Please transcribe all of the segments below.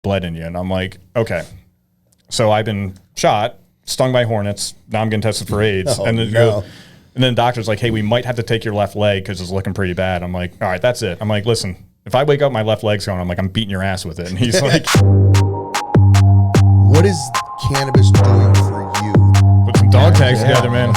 bled in you. And I'm like, okay. So I've been shot, stung by hornets. Now I'm getting tested for AIDS. And then the doctor's like, hey, we might have to take your left leg because it's looking pretty bad. I'm like, all right, that's it. I'm like, listen, if I wake up, my left leg's going, I'm like, I'm beating your ass with it. And he's like, what is cannabis doing for you? Put some dog tags together, man.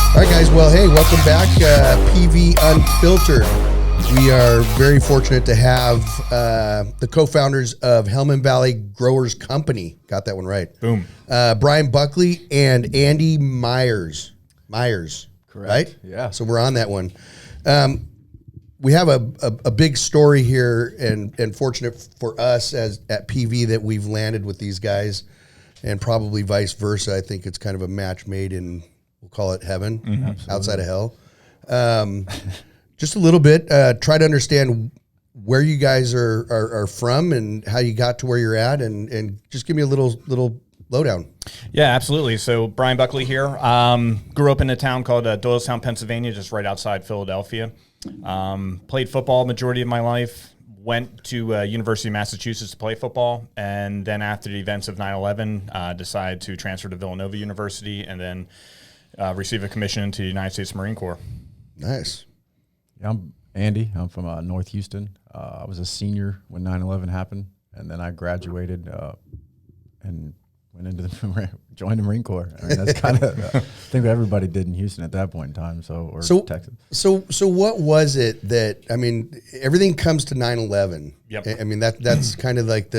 All right, guys. Well, hey, welcome back. PV Unfiltered. We are very fortunate to have the co-founders of Hellman Valley Growers Company. Got that one right. Boom. Bryan Buckley and Andy Miears. Correct. Right? Yeah. So we're on that one. We have a big story here, and fortunate for us as at PV that we've landed with these guys, and probably vice versa. I think it's kind of a match made in, we'll call it heaven, outside of hell. Just a little bit, try to understand where you guys are from and how you got to where you're at, and just give me a little lowdown. Yeah, absolutely. So Bryan Buckley here. Grew up in a town called Doylestown, Pennsylvania, just right outside Philadelphia. Played football majority of my life. Went to University of Massachusetts to play football, and then after the events of 9/11, decided to transfer to Villanova University, and then receive a commission to the United States Marine Corps. Nice. Yeah, I'm Andy. I'm from North Houston. I was a senior when 9/11 happened, and then I graduated and went into joined the Marine Corps. I mean, that's kind of I think what everybody did in Houston at that point in time. Or Texas. So what was it that, I mean, everything comes to 9/11. Yep. I mean, that's kind of like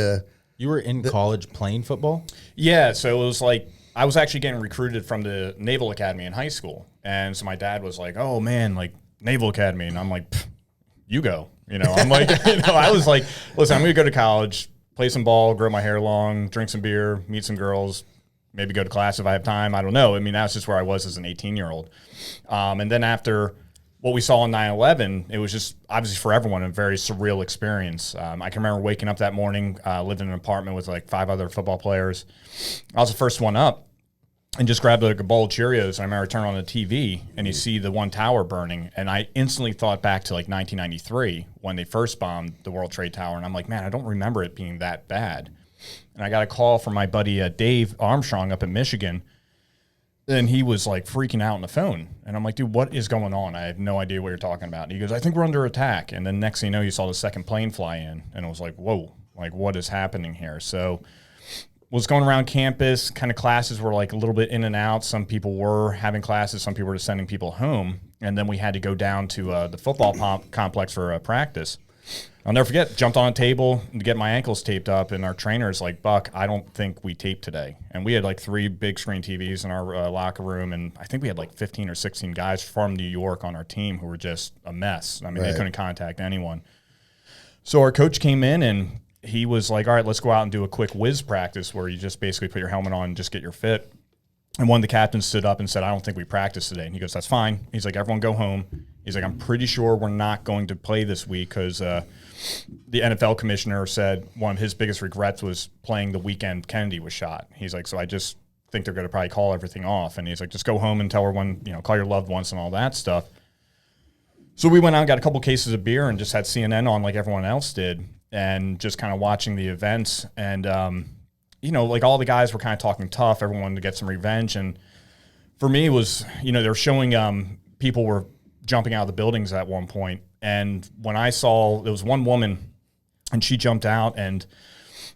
You were in college playing football? Yeah, so it was like I was actually getting recruited from the Naval Academy in high school, and so my dad was like, "Oh man, like Naval Academy," and I'm like, "You go." I'm like, I was like, "Listen, I'm going to go to college, play some ball, grow my hair long, drink some beer, meet some girls, maybe go to class if I have time. I don't know." I mean, that's just where I was as an 18-year-old. And then after what we saw on 9/11, it was just obviously for everyone a very surreal experience. I can remember waking up that morning, living in an apartment with like 5 other football players. I was the first one up and just grabbed like a bowl of Cheerios. And I remember turning on the TV and you see the one tower burning. And I instantly thought back to like 1993 when they first bombed the World Trade Tower. And I'm like, man, I don't remember it being that bad. And I got a call from my buddy Dave Armstrong up in Michigan. And he was like freaking out on the phone. And I'm like, dude, what is going on? I have no idea what you're talking about. And he goes, I think we're under attack. And then next thing you know, you saw the second plane fly in. And it was like, whoa, like what is happening here? So was going around campus, kind of classes were like a little bit in and out. Some people were having classes. Some people were just sending people home. And then we had to go down to the football complex for practice. I'll never forget, jumped on a table to get my ankles taped up, and our trainer's like, Buck, I don't think we taped today. And we had like 3 big screen TVs in our locker room, and I think we had like 15 or 16 guys from New York on our team who were just a mess. I mean, They couldn't contact anyone. So our coach came in, and he was like, all right, let's go out and do a quick whiz practice where you just basically put your helmet on and just get your fit. And one of the captains stood up and said, I don't think we practiced today. And he goes, that's fine. He's like, everyone go home. He's like, I'm pretty sure we're not going to play this week because the NFL commissioner said one of his biggest regrets was playing the weekend Kennedy was shot. He's like, so I just think they're going to probably call everything off. And he's like, just go home and tell everyone, call your loved ones and all that stuff. So we went out and got a couple cases of beer and just had CNN on like everyone else did and just kind of watching the events. And, like all the guys were kind of talking tough. Everyone wanted to get some revenge. And for me, it was, they were showing people were jumping out of the buildings at one point. And when I saw, there was one woman and she jumped out, and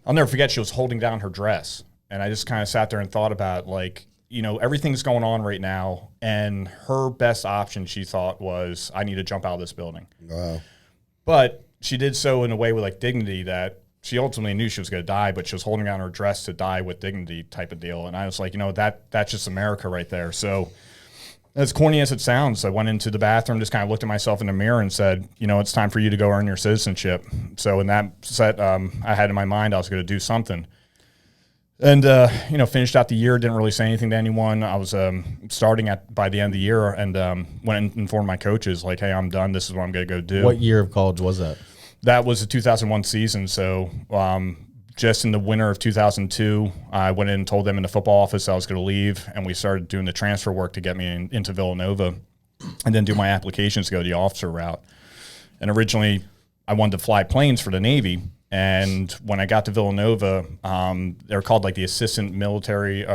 I'll never forget, she was holding down her dress. And I just kind of sat there and thought about like, everything's going on right now. And her best option, she thought, was I need to jump out of this building. Wow. But she did so in a way with like dignity that she ultimately knew she was going to die, but she was holding down her dress to die with dignity type of deal. And I was like, that's just America right there. So as corny as it sounds, I went into the bathroom, just kind of looked at myself in the mirror and said, it's time for you to go earn your citizenship. So in that set, I had in my mind I was going to do something. And, finished out the year, didn't really say anything to anyone. I was starting by the end of the year and went and informed my coaches, like, hey, I'm done. This is what I'm going to go do. What year of college was that? That was the 2001 season. So just in the winter of 2002, I went in and told them in the football office I was going to leave, and we started doing the transfer work to get me into Villanova and then do my applications to go the officer route. And originally, I wanted to fly planes for the Navy. And when I got to Villanova, they were called like the assistant military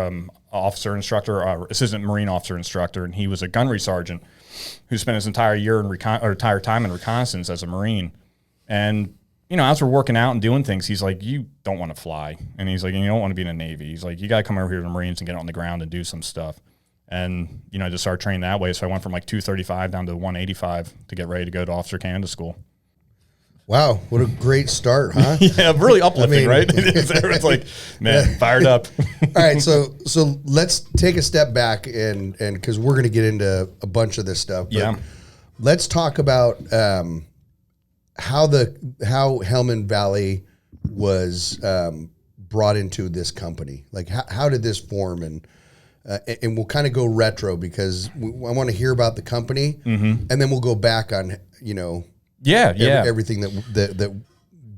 officer instructor, or assistant Marine officer instructor, and he was a gunnery sergeant who spent his entire year in entire time in reconnaissance as a Marine. And as we're working out and doing things, he's like, "You don't want to fly," and he's like, "You don't want to be in the Navy." He's like, "You got to come over here to the Marines and get on the ground and do some stuff." And I just started training that way. So I went from like 235 down to 185 to get ready to go to Officer Candidate School. Wow, what a great start, huh? Yeah, really uplifting, right? It's like, man, fired up. All right, so let's take a step back and because we're going to get into a bunch of this stuff. But let's talk about how Hellman Valley was brought into this company. Like, how did this form? And we'll kind of go retro because I want to hear about the company, and then we'll go back on everything that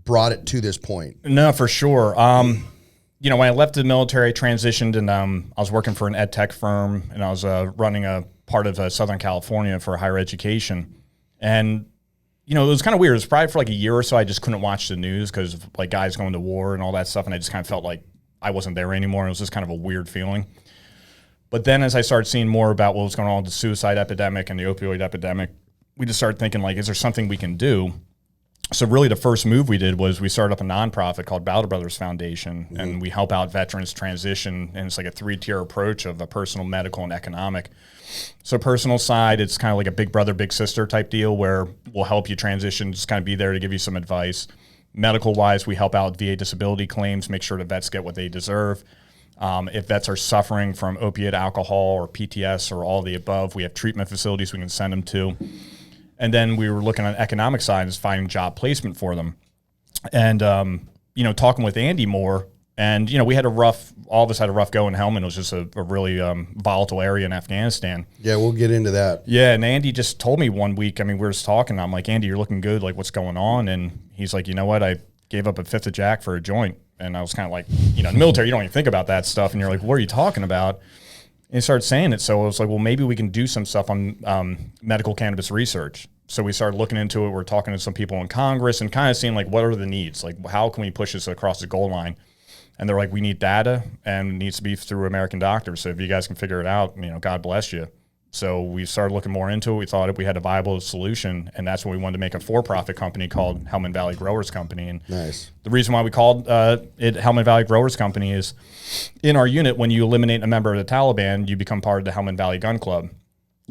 brought it to this point. No, for sure. When I left the military, I transitioned, and I was working for an ed tech firm, and I was running a part of Southern California for higher education. And, it was kind of weird. It was probably for like a year or so I just couldn't watch the news because of like guys going to war and all that stuff, and I just kind of felt like I wasn't there anymore. It was just kind of a weird feeling. But then as I started seeing more about what was going on with the suicide epidemic and the opioid epidemic, we just started thinking, like, is there something we can do? So really the first move we did was we started up a nonprofit called Bowder Brothers Foundation, and we help out veterans transition, and it's like a 3-tier approach of a personal, medical, and economic. So personal side, it's kind of like a big brother, big sister type deal where we'll help you transition, just kind of be there to give you some advice. Medical-wise, we help out VA disability claims, make sure the vets get what they deserve. If vets are suffering from opiate, alcohol, or PTS, or all of the above, we have treatment facilities we can send them to. And then we were looking on the economic side and finding job placement for them. And, talking with Andy more, and, we had all of us had a rough go in Helmand. It was just a really volatile area in Afghanistan. Yeah, we'll get into that. Yeah, and Andy just told me one week, we were just talking, I'm like, "Andy, you're looking good, like, what's going on?" And he's like, "You know what, I gave up a fifth of Jack for a joint." And I was kind of like, in the military, you don't even think about that stuff. And you're like, "What are you talking about?" And he started saying it. So I was like, well, maybe we can do some stuff on medical cannabis research. So we started looking into it. We're talking to some people in Congress and kind of seeing, like, what are the needs? Like, how can we push this across the goal line? And they're like, we need data, and it needs to be through American doctors. So if you guys can figure it out, God bless you. So we started looking more into it. We thought we had a viable solution, and that's when we wanted to make a for-profit company called Hellman Valley Growers Company. And nice. The reason why we called it Hellman Valley Growers Company is in our unit, when you eliminate a member of the Taliban, you become part of the Hellman Valley Gun Club,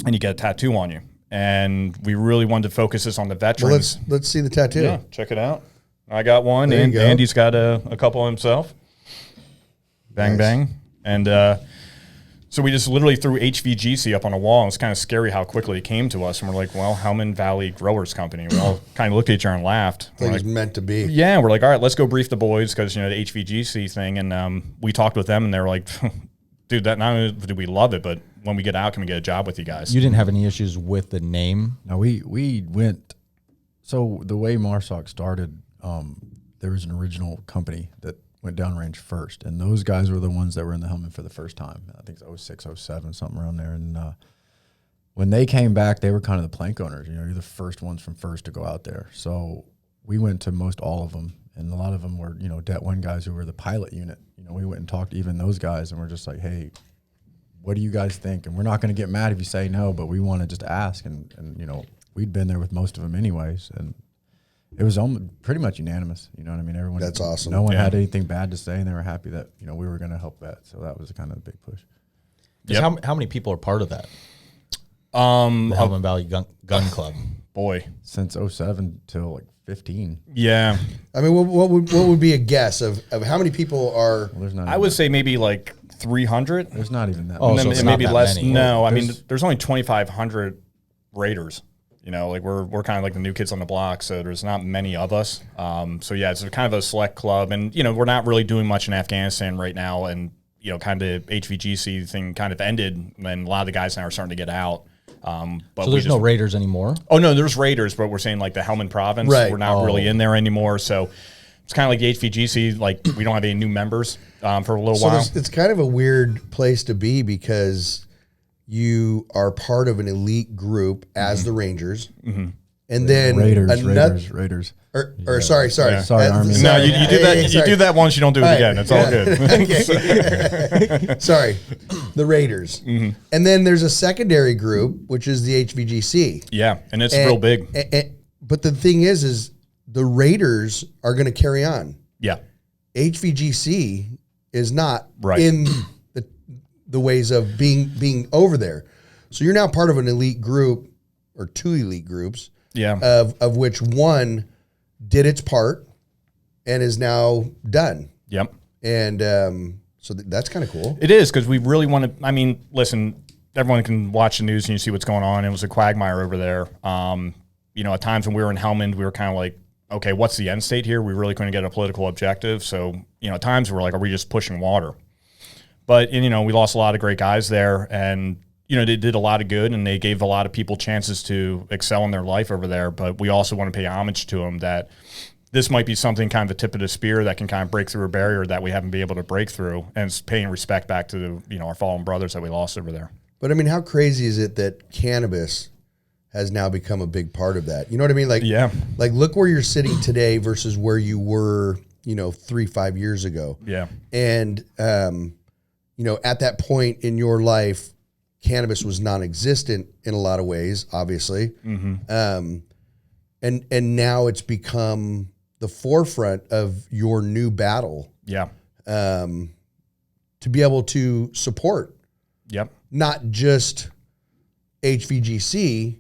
and you get a tattoo on you. And we really wanted to focus this on the veterans. Well, let's see the tattoo. Yeah, check it out. I got one, and Andy's got a couple himself. Bang, nice. Bang. And so we just literally threw HVGC up on a wall. It's kind of scary how quickly it came to us. And we're like, well, Hellman Valley Growers Company. We all kind of looked at each other and laughed. Like it's meant to be. Yeah, we're like, all right, let's go brief the boys because, the HVGC thing. And we talked with them, and they were like, dude, that not only do we love it, but when we get out, can we get a job with you guys? You didn't have any issues with the name? No, we went. So the way MARSOC started, there was an original company that went downrange first, and those guys were the ones that were in the Hellman for the first time. I think it was 06, 07, something around there. And when they came back, they were kind of the plank owners. You're the first ones from first to go out there. So we went to most all of them, and a lot of them were, Det 1 guys who were the pilot unit. We went and talked to even those guys, and we're just like, hey, what do you guys think? And we're not going to get mad if you say no, but we want to just ask. And we'd been there with most of them anyways, and it was pretty much unanimous. You know what I mean? Everyone. That's awesome. No one had anything bad to say, and they were happy that we were going to help that. So that was kind of the big push. Yep. How many people are part of that? The Hellman Valley Gun Club. Boy, since 07 till like 15. Yeah. I mean, what would be a guess of how many people are? Well, I would say maybe like 300. There's not even that. Oh, many. So it's maybe less. Many. No, I mean, there's only 2,500 Raiders. We're kind of like the new kids on the block, so there's not many of us. So yeah, it's kind of a select club, and we're not really doing much in Afghanistan right now, and kind of HVGC thing kind of ended, and a lot of the guys now are starting to get out. But so there's no Raiders anymore? Oh no, there's Raiders, but we're saying like the Helmand province, right. We're not really in there anymore. So it's kind of like the HVGC. Like we don't have any new members for a little while. It's kind of a weird place to be because you are part of an elite group as the Rangers, and then Raiders. Or sorry, Sorry, Army. No, you do that. You do that once, you don't do it again. It's all good. Okay. Sorry, the Raiders, and then there's a secondary group which is the HVGC. Yeah, and it's real big. But the thing is the Raiders are going to carry on. Yeah, HVGC is not right in the ways of being over there. So you're now part of an elite group or two elite groups. Yeah, of which one did its part and is now done. Yep. And so that's kind of cool. It is, because we really want to. I mean, listen, everyone can watch the news and you see what's going on. It was a quagmire over there. You know, at times when we were in Helmand, we were kind of like, okay, what's the end state here? We really couldn't get a political objective. So, you know, at times we're like, are we just pushing water? But, you know, we lost a lot of great guys there, and, you know, they did a lot of good, and they gave a lot of people chances to excel in their life over there. But we also want to pay homage to them, that this might be something kind of the tip of the spear that can kind of break through a barrier that we haven't been able to break through, and it's paying respect back to, you know, our fallen brothers that we lost over there. But I mean, how crazy is it that cannabis has now become a big part of that? You know what I mean? Like, yeah, like look where you're sitting today versus where you were, you know, 3-5 years ago. Yeah. And, you know, at that point in your life, cannabis was non-existent in a lot of ways, obviously. And now it's become the forefront of your new battle. Yeah. To be able to support. Yep. Not just HVGC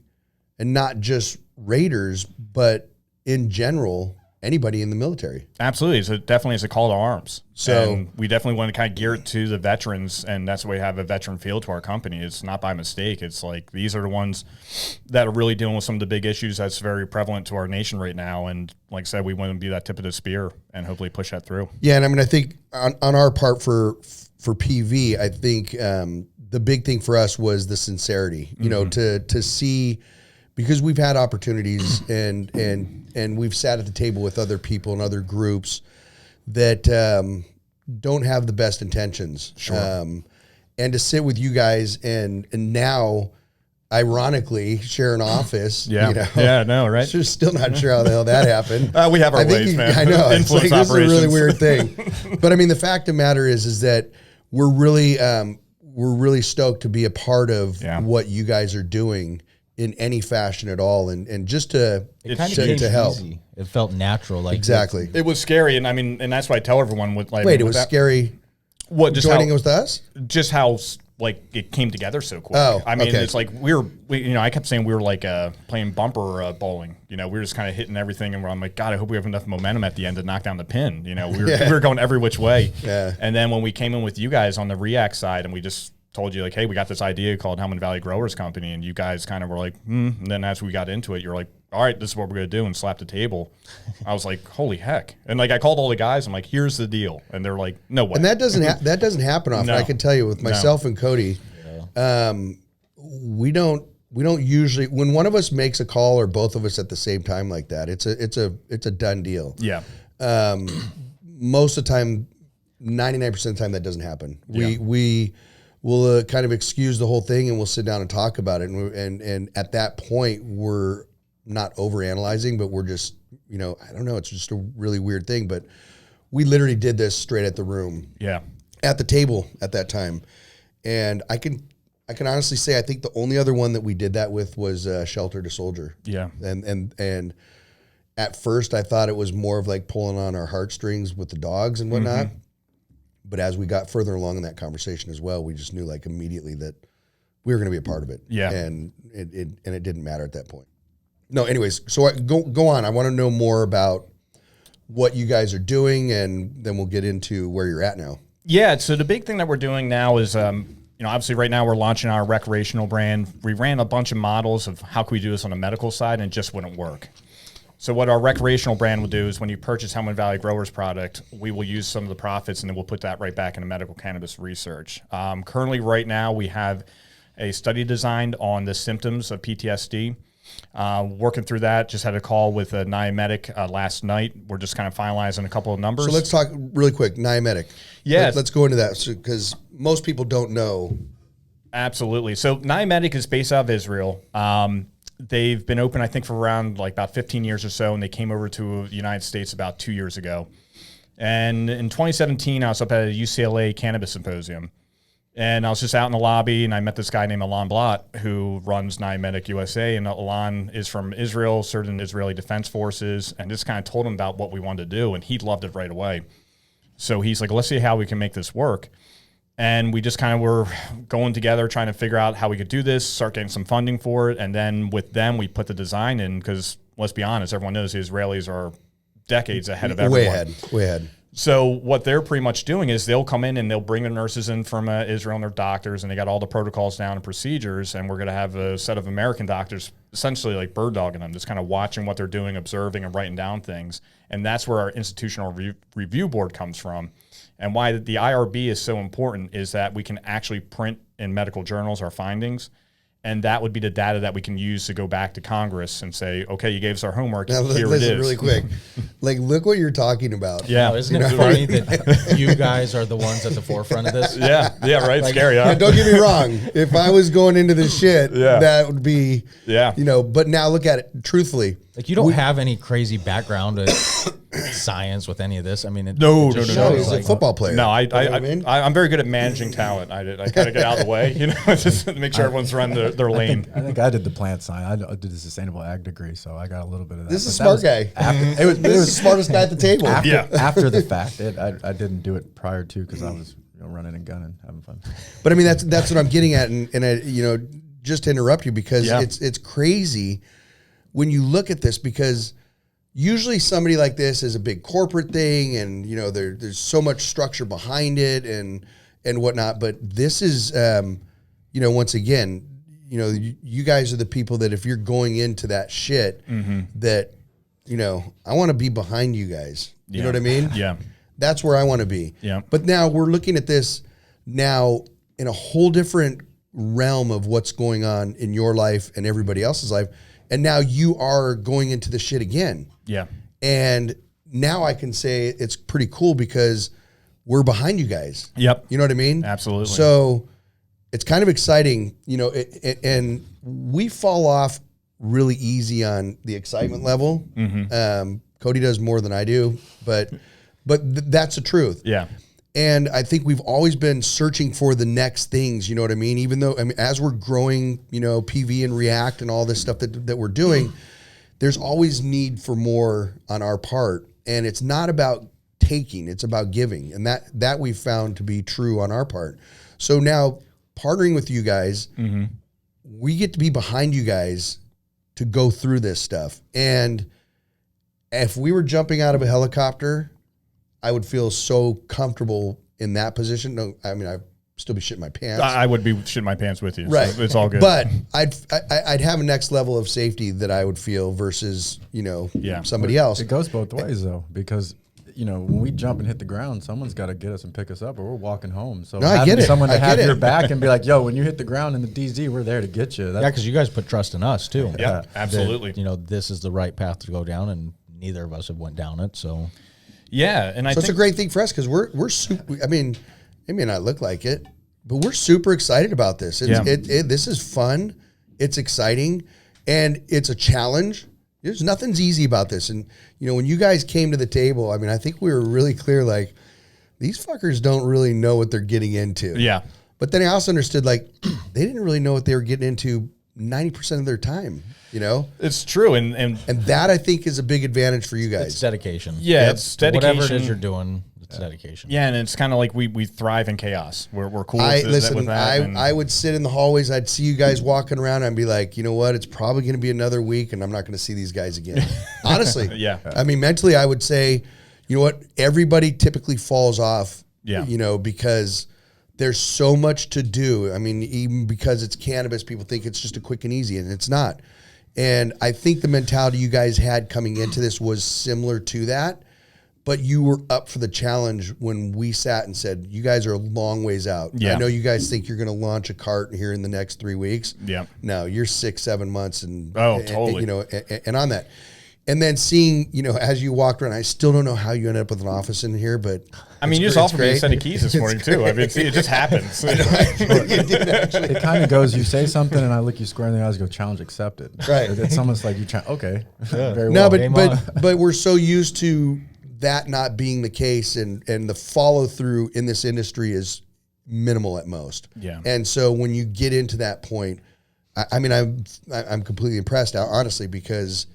and not just Raiders, but in general, anybody in the military. Absolutely. So definitely it's a call to arms. So and we definitely want to kind of gear it to the veterans, and that's why we have a veteran feel to our company. It's not by mistake. It's like these are the ones that are really dealing with some of the big issues that's very prevalent to our nation right now. And like I said, we want to be that tip of the spear and hopefully push that through. Yeah, and I mean, I think on our part for PV, I think the big thing for us was the sincerity. You know, to see, because we've had opportunities and we've sat at the table with other people and other groups that don't have the best intentions. Sure. And to sit with you guys and now, ironically, share an office. Yeah. You know, Yeah, no, right? Just still not sure how the hell that happened. We have our ways, man. I know. It's like, Influence this is a really operations. weird thing. But I mean, the fact of the matter is that we're really stoked to be a part of what you guys are doing in any fashion at all, and just to help. Easy. It felt natural, like Exactly. It was scary, and I mean, and that's why I tell everyone with like. Wait, it was scary. What, just joining how, with us? just how like it came together so quick. Oh, I mean, okay. it's like you know, I kept saying we were like playing bumper bowling. You know, we were just kind of hitting everything, and I'm like, God, I hope we have enough momentum at the end to knock down the pin. You know, we were going every which way. Yeah. And then when we came in with you guys on the React side, and we just told you like, hey, we got this idea called Helmand Valley Growers Company, and you guys kind of were like, And then as we got into it, you're like, all right, this is what we're going to do, and slapped the table. I was like, holy heck. And like, I called all the guys. I'm like, here's the deal. And they're like, no way. And that doesn't happen often. No. I can tell you with myself and Cody, we don't usually, when one of us makes a call or both of us at the same time like that, it's a done deal. Yeah. Most of the time, 99% of the time, that doesn't happen. Yeah. We will kind of excuse the whole thing, and we'll sit down and talk about it. And at that point, we're not overanalyzing, but we're just, you know, I don't know. It's just a really weird thing, but we literally did this straight at the room. Yeah. At the table at that time. And I can honestly say, I think the only other one that we did that with was Shelter to Soldier. Yeah. And at first I thought it was more of like pulling on our heartstrings with the dogs and whatnot. But as we got further along in that conversation as well, we just knew like immediately that we were going to be a part of it. Yeah. And it didn't matter at that point. No, anyways, so go on. I want to know more about what you guys are doing, and then we'll get into where you're at now. Yeah. So the big thing that we're doing now is, you know, obviously right now we're launching our recreational brand. We ran a bunch of models of how can we do this on the medical side, and it just wouldn't work. So what our recreational brand will do is when you purchase Helmand Valley Growers product, we will use some of the profits, and then we'll put that right back into medical cannabis research. Currently right now we have a study designed on the symptoms of PTSD. Working through that, just had a call with a Niametic last night. We're just kind of finalizing a couple of numbers. So let's talk really quick, Niametic. Yeah. Let's go into that because most people don't know. Absolutely. So Niametic is based out of Israel. They've been open, I think, for around like about 15 years or so, and they came over to the United States about 2 years ago. And in 2017, I was up at a UCLA Cannabis Symposium, and I was just out in the lobby, and I met this guy named Alon Blot, who runs Niametic USA, and Alon is from Israel, served in the Israeli Defense Forces, and just kind of told him about what we wanted to do, and he loved it right away. So he's like, let's see how we can make this work. And we just kind of were going together, trying to figure out how we could do this, start getting some funding for it. And then with them, we put the design in because, let's be honest, everyone knows the Israelis are decades ahead of everyone. Way ahead. So what they're pretty much doing is they'll come in and they'll bring the nurses in from Israel and their doctors, and they got all the protocols down and procedures. And we're going to have a set of American doctors essentially like bird dogging them, just kind of watching what they're doing, observing and writing down things. And that's where our institutional review board comes from. And why the IRB is so important is that we can actually print in medical journals our findings, and that would be the data that we can use to go back to Congress and say, okay, you gave us our homework, now, here it is. Really quick. Like, look what you're talking about. Yeah. Now, isn't it funny that you guys are the ones at the forefront of this? Yeah, right? Like, scary, huh? Now, don't get me wrong. If I was going into this shit, that would be, but now look at it truthfully. Like, you don't have any crazy background of science with any of this. I mean, no. He's a football player. No, I'm very good at managing talent. I kind of get out of the way, just to make sure everyone's running their lane. I think I did the plant science. I did the sustainable ag degree, so I got a little bit of that. This is a smart guy. It was the smartest guy at the table. After the fact, I didn't do it prior to because I was running and gunning, having fun. But I mean, that's what I'm getting at, and I, just to interrupt you because it's crazy when you look at this, because usually somebody like this is a big corporate thing, and there's so much structure behind it and whatnot. But this is, once again, you guys are the people that if you're going into that shit, that I want to be behind you guys. You know what I mean? Yeah, that's where I want to be. Yeah. But now we're looking at this now in a whole different realm of what's going on in your life and everybody else's life. And now you are going into the shit again. Yeah. And now I can say it's pretty cool because we're behind you guys. Yep. You know what I mean? Absolutely. So it's kind of exciting, and we fall off really easy on the excitement level. Cody does more than I do, but that's the truth. Yeah. And I think we've always been searching for the next things, you know what I mean? Even though, as we're growing, PV and React and all this stuff that we're doing, there's always need for more on our part. And it's not about taking, it's about giving. And that we've found to be true on our part. So now partnering with you guys, we get to be behind you guys to go through this stuff. And if we were jumping out of a helicopter, I would feel so comfortable in that position. No, I mean, I'd still be shitting my pants. I would be shitting my pants with you. Right. So it's all good. But I'd have a next level of safety that I would feel versus, somebody else. It goes both ways though, because when we jump and hit the ground, someone's got to get us and pick us up, or we're walking home. So I get it. Someone to have your back and be like, "Yo, when you hit the ground in the DZ, we're there to get you." Because you guys put trust in us too. Yeah, absolutely. That, this is the right path to go down, and neither of us have went down it. So yeah, and I think it's a great thing for us because we're super. I mean, it may not look like it, but we're super excited about this. This is fun. It's exciting, and it's a challenge. There's nothing's easy about this. And, when you guys came to the table, I mean, I think we were really clear, like, these fuckers don't really know what they're getting into. Yeah. But then I also understood, like, they didn't really know what they were getting into 90% of their time, It's true. And that, I think, is a big advantage for you guys. It's dedication. Yeah, it's dedication. Whatever it is you're doing, it's dedication. Yeah, and it's kind of like we thrive in chaos. We're cool with that. I would sit in the hallways. I'd see you guys walking around. I'd be like, you know what? It's probably going to be another week, and I'm not going to see these guys again. Honestly. Yeah. I mean, mentally, I would say, you know what? Everybody typically falls off, because there's so much to do. I mean, even because it's cannabis, people think it's just a quick and easy, and it's not. And I think the mentality you guys had coming into this was similar to that. but you were up for the challenge when we sat and said, you guys are a long ways out. Yeah. I know you guys think you're going to launch a cart here in the next 3 weeks. Yeah. No, you're 6-7 months and, totally. and on that. And then seeing, as you walked around, I still don't know how you ended up with an office in here, but I mean, you just offered me a set of keys this morning too. I mean, it just happens. It kind of goes, you say something and I look you square in the eyes and go, challenge accepted. Right. It's almost like you try, okay. Very No, well. but we're so used to that not being the case, and the follow through in this industry is minimal at most. Yeah. And so when you get into that point, I'm completely impressed, honestly, because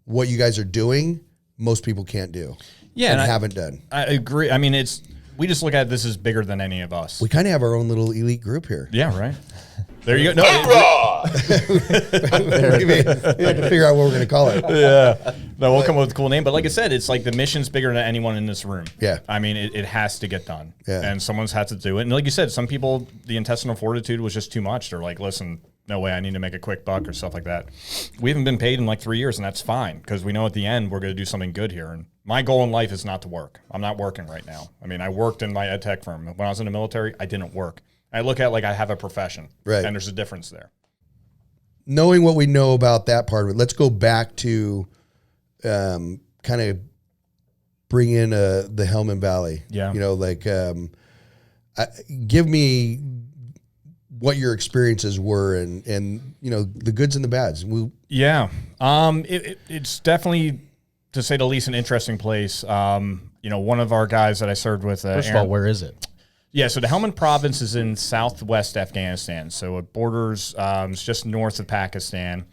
what you guys are doing, most people can't do. Yeah, and and haven't done. I agree. I mean, we just look at this as bigger than any of us. We kind of have our own little elite group here. Yeah, right. There you go. No, We have to figure out what we're going to call it. yeah. No, we'll come up with a cool name. But like I said, it's like the mission's bigger than anyone in this room. Yeah. I mean, it has to get done. Yeah. And someone's had to do it. And like you said, some people, the intestinal fortitude was just too much. They're like, listen, no way, I need to make a quick buck or stuff like that. We haven't been paid in like 3 years, and that's fine because we know at the end we're going to do something good here. And my goal in life is not to work. I'm not working right now. I mean, I worked in my ed tech firm. When I was in the military, I didn't work. I look at it like I have a profession. Right. And there's a difference there. Knowing what we know about that part of it, let's go back to kind of bring in the Hellman Valley. Yeah. Give me what your experiences were and the goods and the bads. Yeah. It's definitely, to say the least, an interesting place. One of our guys that I served with. First of all, where is it? Yeah, so the Helmand province is in southwest Afghanistan. So it borders, it's just north of Pakistan.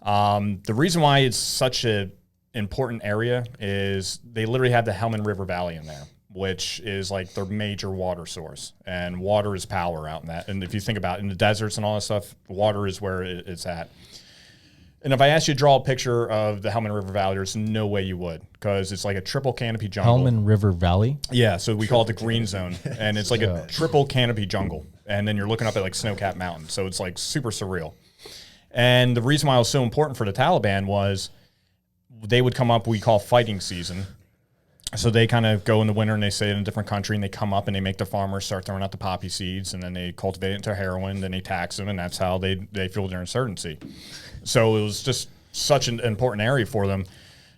The reason why it's such an important area is they literally have the Helmand River Valley in there, which is like their major water source. And water is power out in that. And if you think about it, in the deserts and all that stuff, water is where it's at. And if I asked you to draw a picture of the Helmand River Valley, there's no way you would, because it's like a triple canopy jungle. Helmand River Valley? Yeah, so we call it the green zone. And it's like a triple canopy jungle. And then you're looking up at like snow-capped mountains. So it's like super surreal. And the reason why it was so important for the Taliban was they would come up, we call fighting season. So they kind of go in the winter and they stay in a different country and they come up and they make the farmers start throwing out the poppy seeds, and then they cultivate it into heroin, then they tax them, and that's how they fuel their insurgency. So it was just such an important area for them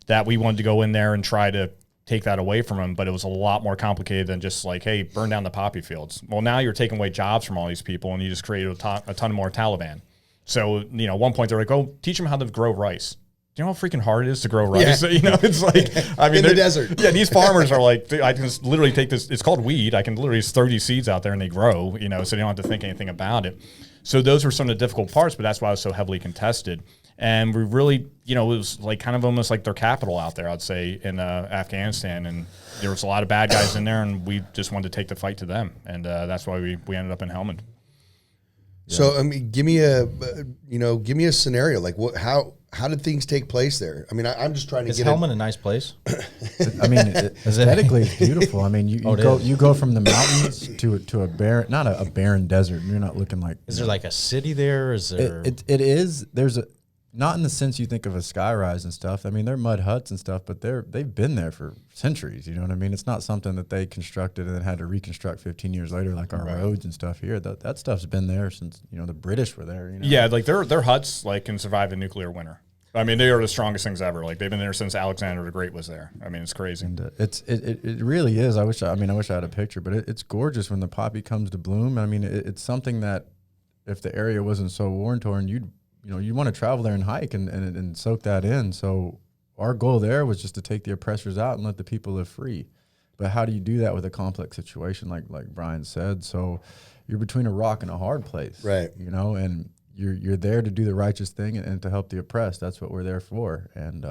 that we wanted to go in there and try to take that away from them, but it was a lot more complicated than just like, hey, burn down the poppy fields. Well, now you're taking away jobs from all these people and you just created a ton more Taliban. So, at one point they're like, oh, teach them how to grow rice. Do you know how freaking hard it is to grow rice? Yeah. It's like, I mean, in the desert. Yeah, these farmers are like, I can just literally take this. It's called weed. I can literally throw these seeds out there and they grow. So they don't have to think anything about it. So those were some of the difficult parts, but that's why it was so heavily contested. And we really, it was like kind of almost like their capital out there, I'd say, in Afghanistan. And there was a lot of bad guys in there, and we just wanted to take the fight to them. And that's why we ended up in Helmand. Yeah. So, I mean, give me a scenario. Like how did things take place there? I mean, I'm just trying to get Helmand a nice place? I mean, aesthetically, it's beautiful. I mean, you go from the mountains to a barren, not a barren desert. You're not looking like. Is there like a city there? Is there? It is. There's a. Not in the sense you think of a skyrise and stuff. I mean, they're mud huts and stuff, but they've been there for centuries. You know what I mean? It's not something that they constructed and then had to reconstruct 15 years later, like our roads and stuff here. That stuff's been there since the British were there. Yeah, like their huts like can survive a nuclear winter. I mean, they are the strongest things ever. Like they've been there since Alexander the Great was there. I mean, it's crazy. And it really is. I wish I had a picture, but it's gorgeous when the poppy comes to bloom. I mean, it's something that if the area wasn't so war-torn, you want to travel there and hike and soak that in. So our goal there was just to take the oppressors out and let the people live free. But how do you do that with a complex situation like Bryan said? So you're between a rock and a hard place, right? And you're there to do the righteous thing and to help the oppressed. That's what we're there for. And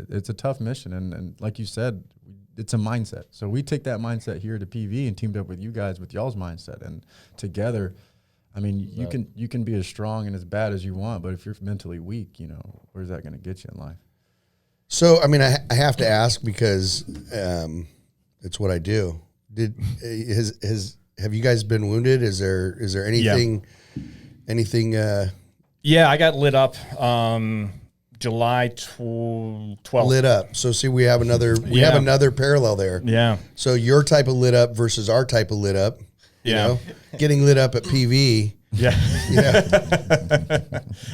it's a tough mission. And like you said, it's a mindset. So we take that mindset here to PV and teamed up with you guys with y'all's mindset, and together. I mean, you can be as strong and as bad as you want, but if you're mentally weak, where's that going to get you in life? So, I mean, I have to ask because it's what I do. Have you guys been wounded? Is there anything? Yeah, I got lit up July 12th. Lit up. So see, we have another parallel there. Yeah. So your type of lit up versus our type of lit up. You know, getting lit up at PV. Yeah.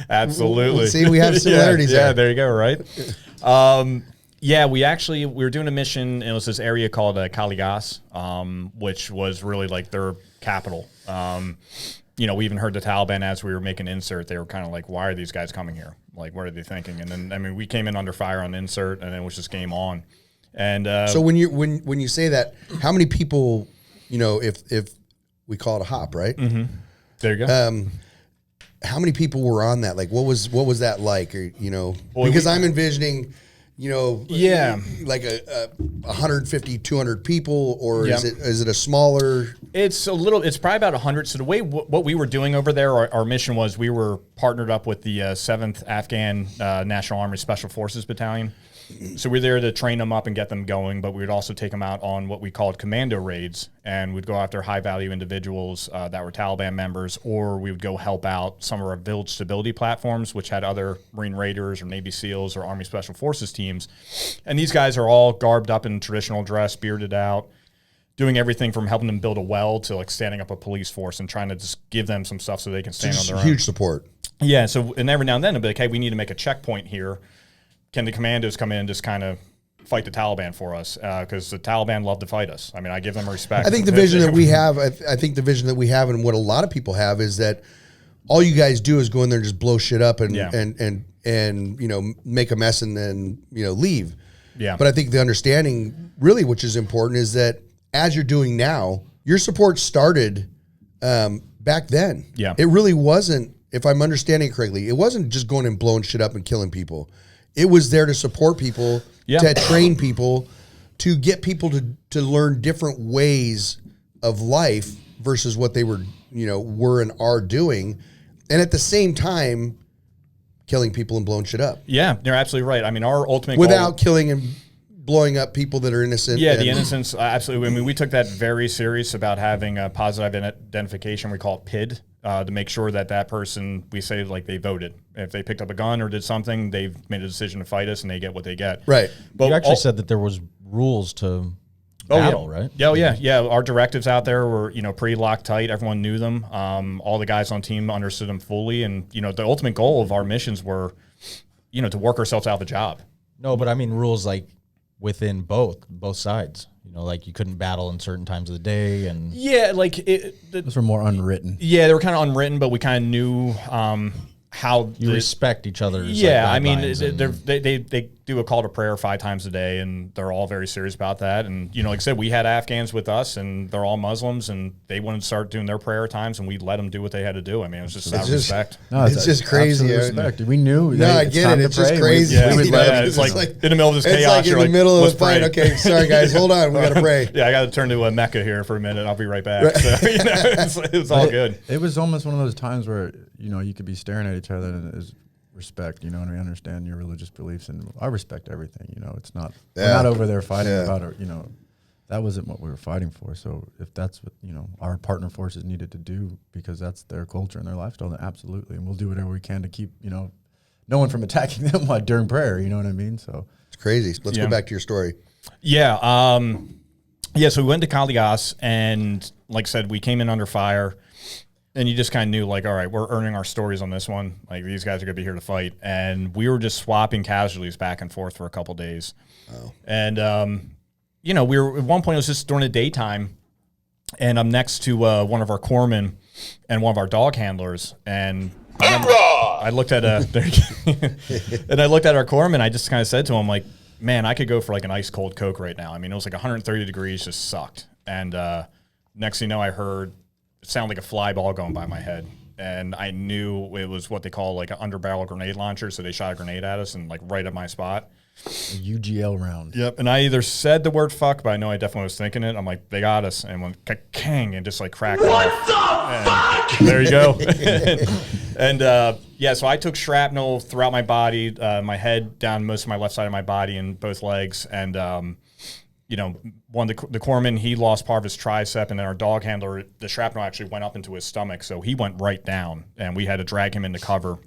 Absolutely. See, we have similarities there. Yeah, there you go, right? Yeah, we were doing a mission. It was this area called Caligas, which was really like their capital. You know, we even heard the Taliban as we were making insert. They were kind of like, why are these guys coming here? Like, what are they thinking? And then, I mean, we came in under fire on insert, and then it was just game on. And so when you say that, how many people, you know, if we call it a hop, right? Mm-hmm. There you go. How many people were on that? Like, what was that like? Or, you know, because I'm envisioning, you know, like a 150, 200 people, or is it a smaller? It's probably about 100. So the way what we were doing over there, our mission was we were partnered up with the 7th Afghan National Army Special Forces Battalion. So we're there to train them up and get them going, but we would also take them out on what we called commando raids, and we'd go after high-value individuals that were Taliban members, or we would go help out some of our village stability platforms, which had other Marine Raiders or Navy SEALs or Army Special Forces teams. And these guys are all garbed up in traditional dress, bearded out, doing everything from helping them build a well to like standing up a police force and trying to just give them some stuff so they can stand on their own. Huge support. Yeah, so and every now and then it'll be like, hey, we need to make a checkpoint here. Can the commandos come in and just kind of fight the Taliban for us? Because the Taliban love to fight us. I mean, I give them respect. I think the vision that we have, I think the vision that we have, and what a lot of people have, is that all you guys do is go in there and just blow shit up and you know, make a mess and then, you know, leave. Yeah. But I think the understanding, really, which is important, is that as you're doing now, your support started back then. Yeah. It really wasn't, if I'm understanding it correctly, it wasn't just going and blowing shit up and killing people. It was there to support people, to train people, to get people to learn different ways of life versus what they were and are doing. And at the same time, killing people and blowing shit up. Yeah, you're absolutely right. I mean, our ultimate without killing and blowing up people that are innocent. Yeah, the innocence, absolutely. I mean, we took that very serious about having a positive identification. We call it PID, to make sure that person, we say like they voted. If they picked up a gun or did something, they've made a decision to fight us and they get what they get. Right. But you actually said that there was rules to battle, right? Yeah. Our directives out there were, pretty locked tight. Everyone knew them. All the guys on team understood them fully. And, the ultimate goal of our missions were, to work ourselves out of the job. No, but I mean rules like within both sides. Like you couldn't battle in certain times of the day, and those were more unwritten. Yeah, they were kind of unwritten, but we kind of knew how you respect each other. Yeah, I mean, they do a call to prayer 5 times a day, and they're all very serious about that. And like I said, we had Afghans with us, and they're all Muslims, and they wouldn't start doing their prayer times, and we let them do what they had to do. I mean, it was just out of respect. No, it's just crazy. Respect. We knew. No, I get it. It's just crazy. It's like in the middle of this chaos. It's like in the middle of the fight. Okay, sorry guys, hold on, we gotta pray. Yeah, I got to turn to a Mecca here for a minute. I'll be right back. So, it was all good. It was almost one of those times where you could be staring at each other and it's respect, and we understand your religious beliefs, and I respect everything. It's not we're not over there fighting about it. That wasn't what we were fighting for. So if that's what our partner forces needed to do because that's their culture and their lifestyle, then absolutely, and we'll do whatever we can to keep no one from attacking them during prayer. You know what I mean? So it's crazy. Let's go back to your story. Yeah. So we went to Caligas, and like I said, we came in under fire. And you just kind of knew, like, all right, we're earning our stories on this one. Like, these guys are going to be here to fight. And we were just swapping casualties back and forth for a couple days. Oh. And, we were at one point, it was just during the daytime. And I'm next to one of our corpsmen and one of our dog handlers. And I looked at and I looked at our corpsman. I just kind of said to him, like, man, I could go for like an ice cold Coke right now. I mean, it was like 130 degrees, just sucked. And next thing you know, I heard it sounded like a fly ball going by my head. And I knew it was what they call like an underbarrel grenade launcher. So they shot a grenade at us and like right at my spot. A UGL round. Yep. And I either said the word fuck, but I know I definitely was thinking it. I'm like, they got us. And went kang and just like cracked off. There you go. So I took shrapnel throughout my body, my head, down most of my left side of my body and both legs. And, the corpsman, he lost part of his tricep, and then our dog handler, the shrapnel actually went up into his stomach, so he went right down, and we had to drag him into cover.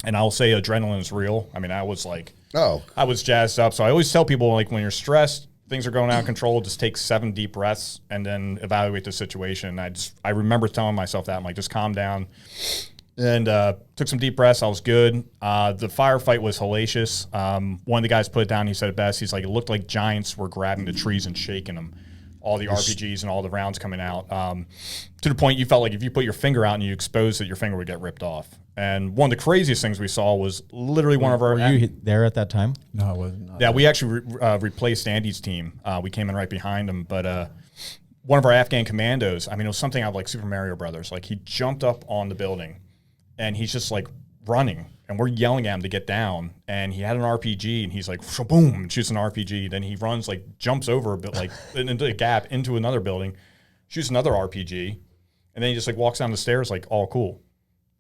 And I'll say adrenaline is real. I mean, I was like, Oh, I was jazzed up. So I always tell people, like, when you're stressed, things are going out of control, just take 7 deep breaths and then evaluate the situation. I remember telling myself that. I'm like, just calm down. And took some deep breaths. I was good. The firefight was hellacious. One of the guys put it down. He said it best. He's like, it looked like giants were grabbing the trees and shaking them. All the RPGs and all the rounds coming out, to the point you felt like if you put your finger out and you exposed it, your finger would get ripped off. And one of the craziest things we saw was literally one of our... Were you there at that time? No, I wasn't. Yeah, we actually replaced Andy's team. We came in right behind him, but one of our Afghan commandos, I mean, it was something out of like Super Mario Brothers. Like, he jumped up on the building, and he's just like running, and we're yelling at him to get down, and he had an RPG, and he's like, boom, and shoots an RPG. Then he runs, like, jumps over a bit, like, into a gap, into another building, shoots another RPG, and then he just, like, walks down the stairs, like, all cool.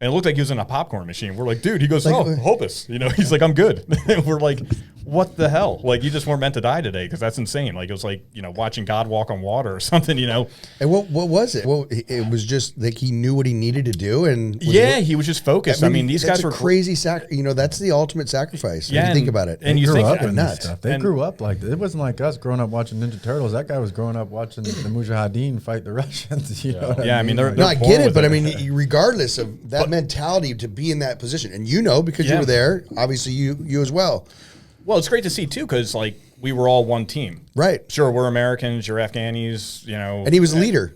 And it looked like he was in a popcorn machine. We're like, dude, he goes, oh, Hopus. You know, he's like, I'm good. We're like, what the hell? Like, you just weren't meant to die today, because that's insane. Like, it was like, you know, watching God walk on water or something, you know. and what was it? Well, it was just like he knew what he needed to do, and he was just focused. I mean, these guys were crazy. You know, that's the ultimate sacrifice. Yeah, when you think about it. And They you grew think up in nuts. this stuff. They grew up like it wasn't like us growing up watching Ninja Turtles. That guy was growing up watching the Mujahideen fight the Russians. You know what I mean, they're No, I born get it, with but I mean, regardless of that mentality to be in that position, and you know, because you were there, obviously you as well. Well, it's great to see too, because like we were all one team. Right. Sure, we're Americans, you're Afghanis, you know. And he was a leader.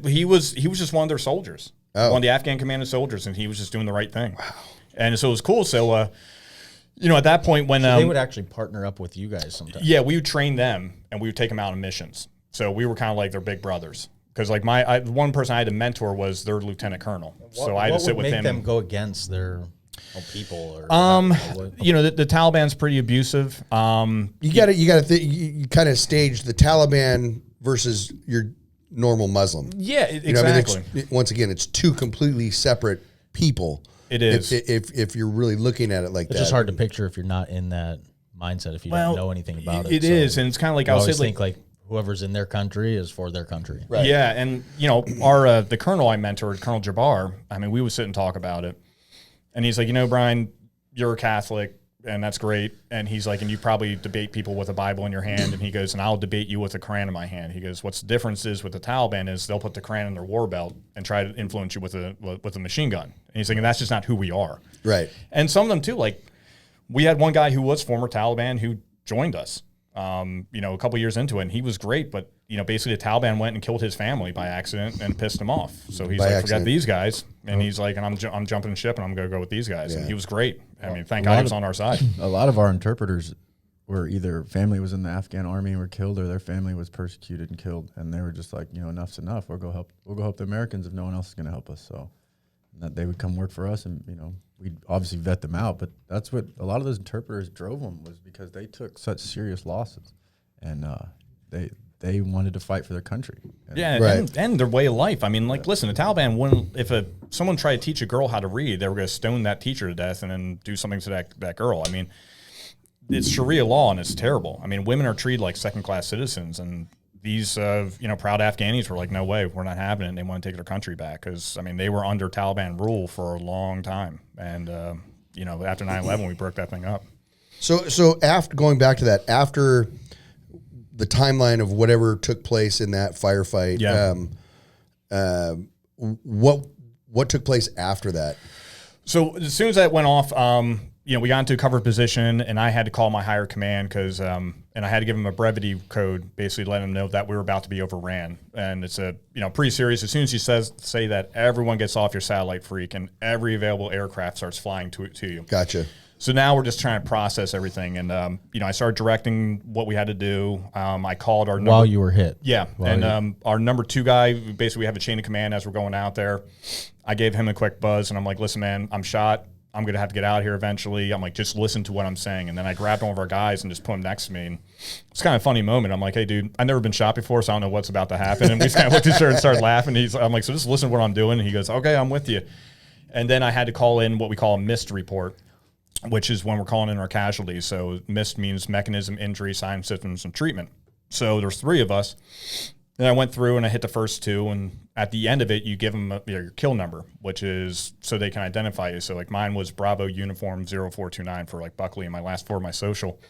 He was just one of their soldiers, one of the Afghan commando soldiers, and he was just doing the right thing. Wow. And so it was cool. So, you know, at that point when they would actually partner up with you guys sometimes. Yeah, we would train them, and we would take them out on missions. So we were kind of like their big brothers. Because like one person I had to mentor was their lieutenant colonel. So I had to sit with him. What would make them go against their people? Or you know, the Taliban's pretty abusive. You kind of stage the Taliban versus your normal Muslim. Yeah, You know, exactly. I mean, once again, it's two completely separate people. It is. If you're really looking at it like that. It's just hard to picture if you're not in that mindset, if you don't know anything about it. It is, and it's kind of like I I'll always say think like whoever's in their country is for their country. Right. Yeah, and you know, our the colonel I mentored, Colonel Jabbar. I mean, we would sit and talk about it, and he's like, you know, Bryan, you're a Catholic, and that's great. And he's like, and you probably debate people with a Bible in your hand, and he goes, and I'll debate you with a Quran in my hand. He goes, what's the difference is with the Taliban is they'll put the Quran in their war belt and try to influence you with a machine gun. And he's like, and that's just not who we are. Right. And some of them too, like we had one guy who was former Taliban who joined us. You know, a couple years into it, and he was great, but you know, basically the Taliban went and killed his family by accident and pissed him off. So he's like, forget these guys, and he's like, and I'm jumping ship, and I'm gonna go with these guys. And he was great. I mean, thank God he was on our side. A lot of our interpreters were either family was in the Afghan army and were killed, or their family was persecuted and killed, and they were just like, you know, enough's enough. We'll go help the Americans if no one else is gonna help us. So that they would come work for us, and you know, we'd obviously vet them out, but that's what a lot of those interpreters drove them, was because they took such serious losses, and they wanted to fight for their country. And their way of life. I mean, like, listen, the Taliban wouldn't, if someone tried to teach a girl how to read, they were going to stone that teacher to death and then do something to that girl. I mean, it's Sharia law, and it's terrible. I mean, women are treated like second-class citizens, and these, you know, proud Afghanis were like, no way, we're not having it. And they want to take their country back because, I mean, they were under Taliban rule for a long time. And, you know, after 9/11, we broke that thing up. So after going back to that, after the timeline of whatever took place in that firefight, what took place after that? So as soon as that went off, you know, we got into a cover position, and I had to call my higher command because, and I had to give them a brevity code, basically letting them know that we were about to be overran. And it's pretty serious. As soon as you say that, everyone gets off your satellite freak, and every available aircraft starts flying to you. Gotcha. So now we're just trying to process everything, and you know, I started directing what we had to do. I called our while you were hit. Yeah, our number 2 guy. Basically, we have a chain of command as we're going out there. I gave him a quick buzz, and I'm like, "Listen, man, I'm shot. I'm going to have to get out of here eventually." I'm like, "Just listen to what I'm saying." And then I grabbed one of our guys and just put him next to me. And it's kind of a funny moment. I'm like, "Hey, dude, I've never been shot before, so I don't know what's about to happen." And we just kind of looked at each other and started laughing. I'm like, "So just listen to what I'm doing." And he goes, "Okay, I'm with you." And then I had to call in what we call a MIST report, which is when we're calling in our casualties. So MIST means mechanism, injury, signs, symptoms, and treatment. So there's 3 of us. Then I went through and I hit the first 2, and at the end of it, you give them your kill number, which is so they can identify you. So like mine was Bravo Uniform 0429 for like Buckley, and my last 4 of my social.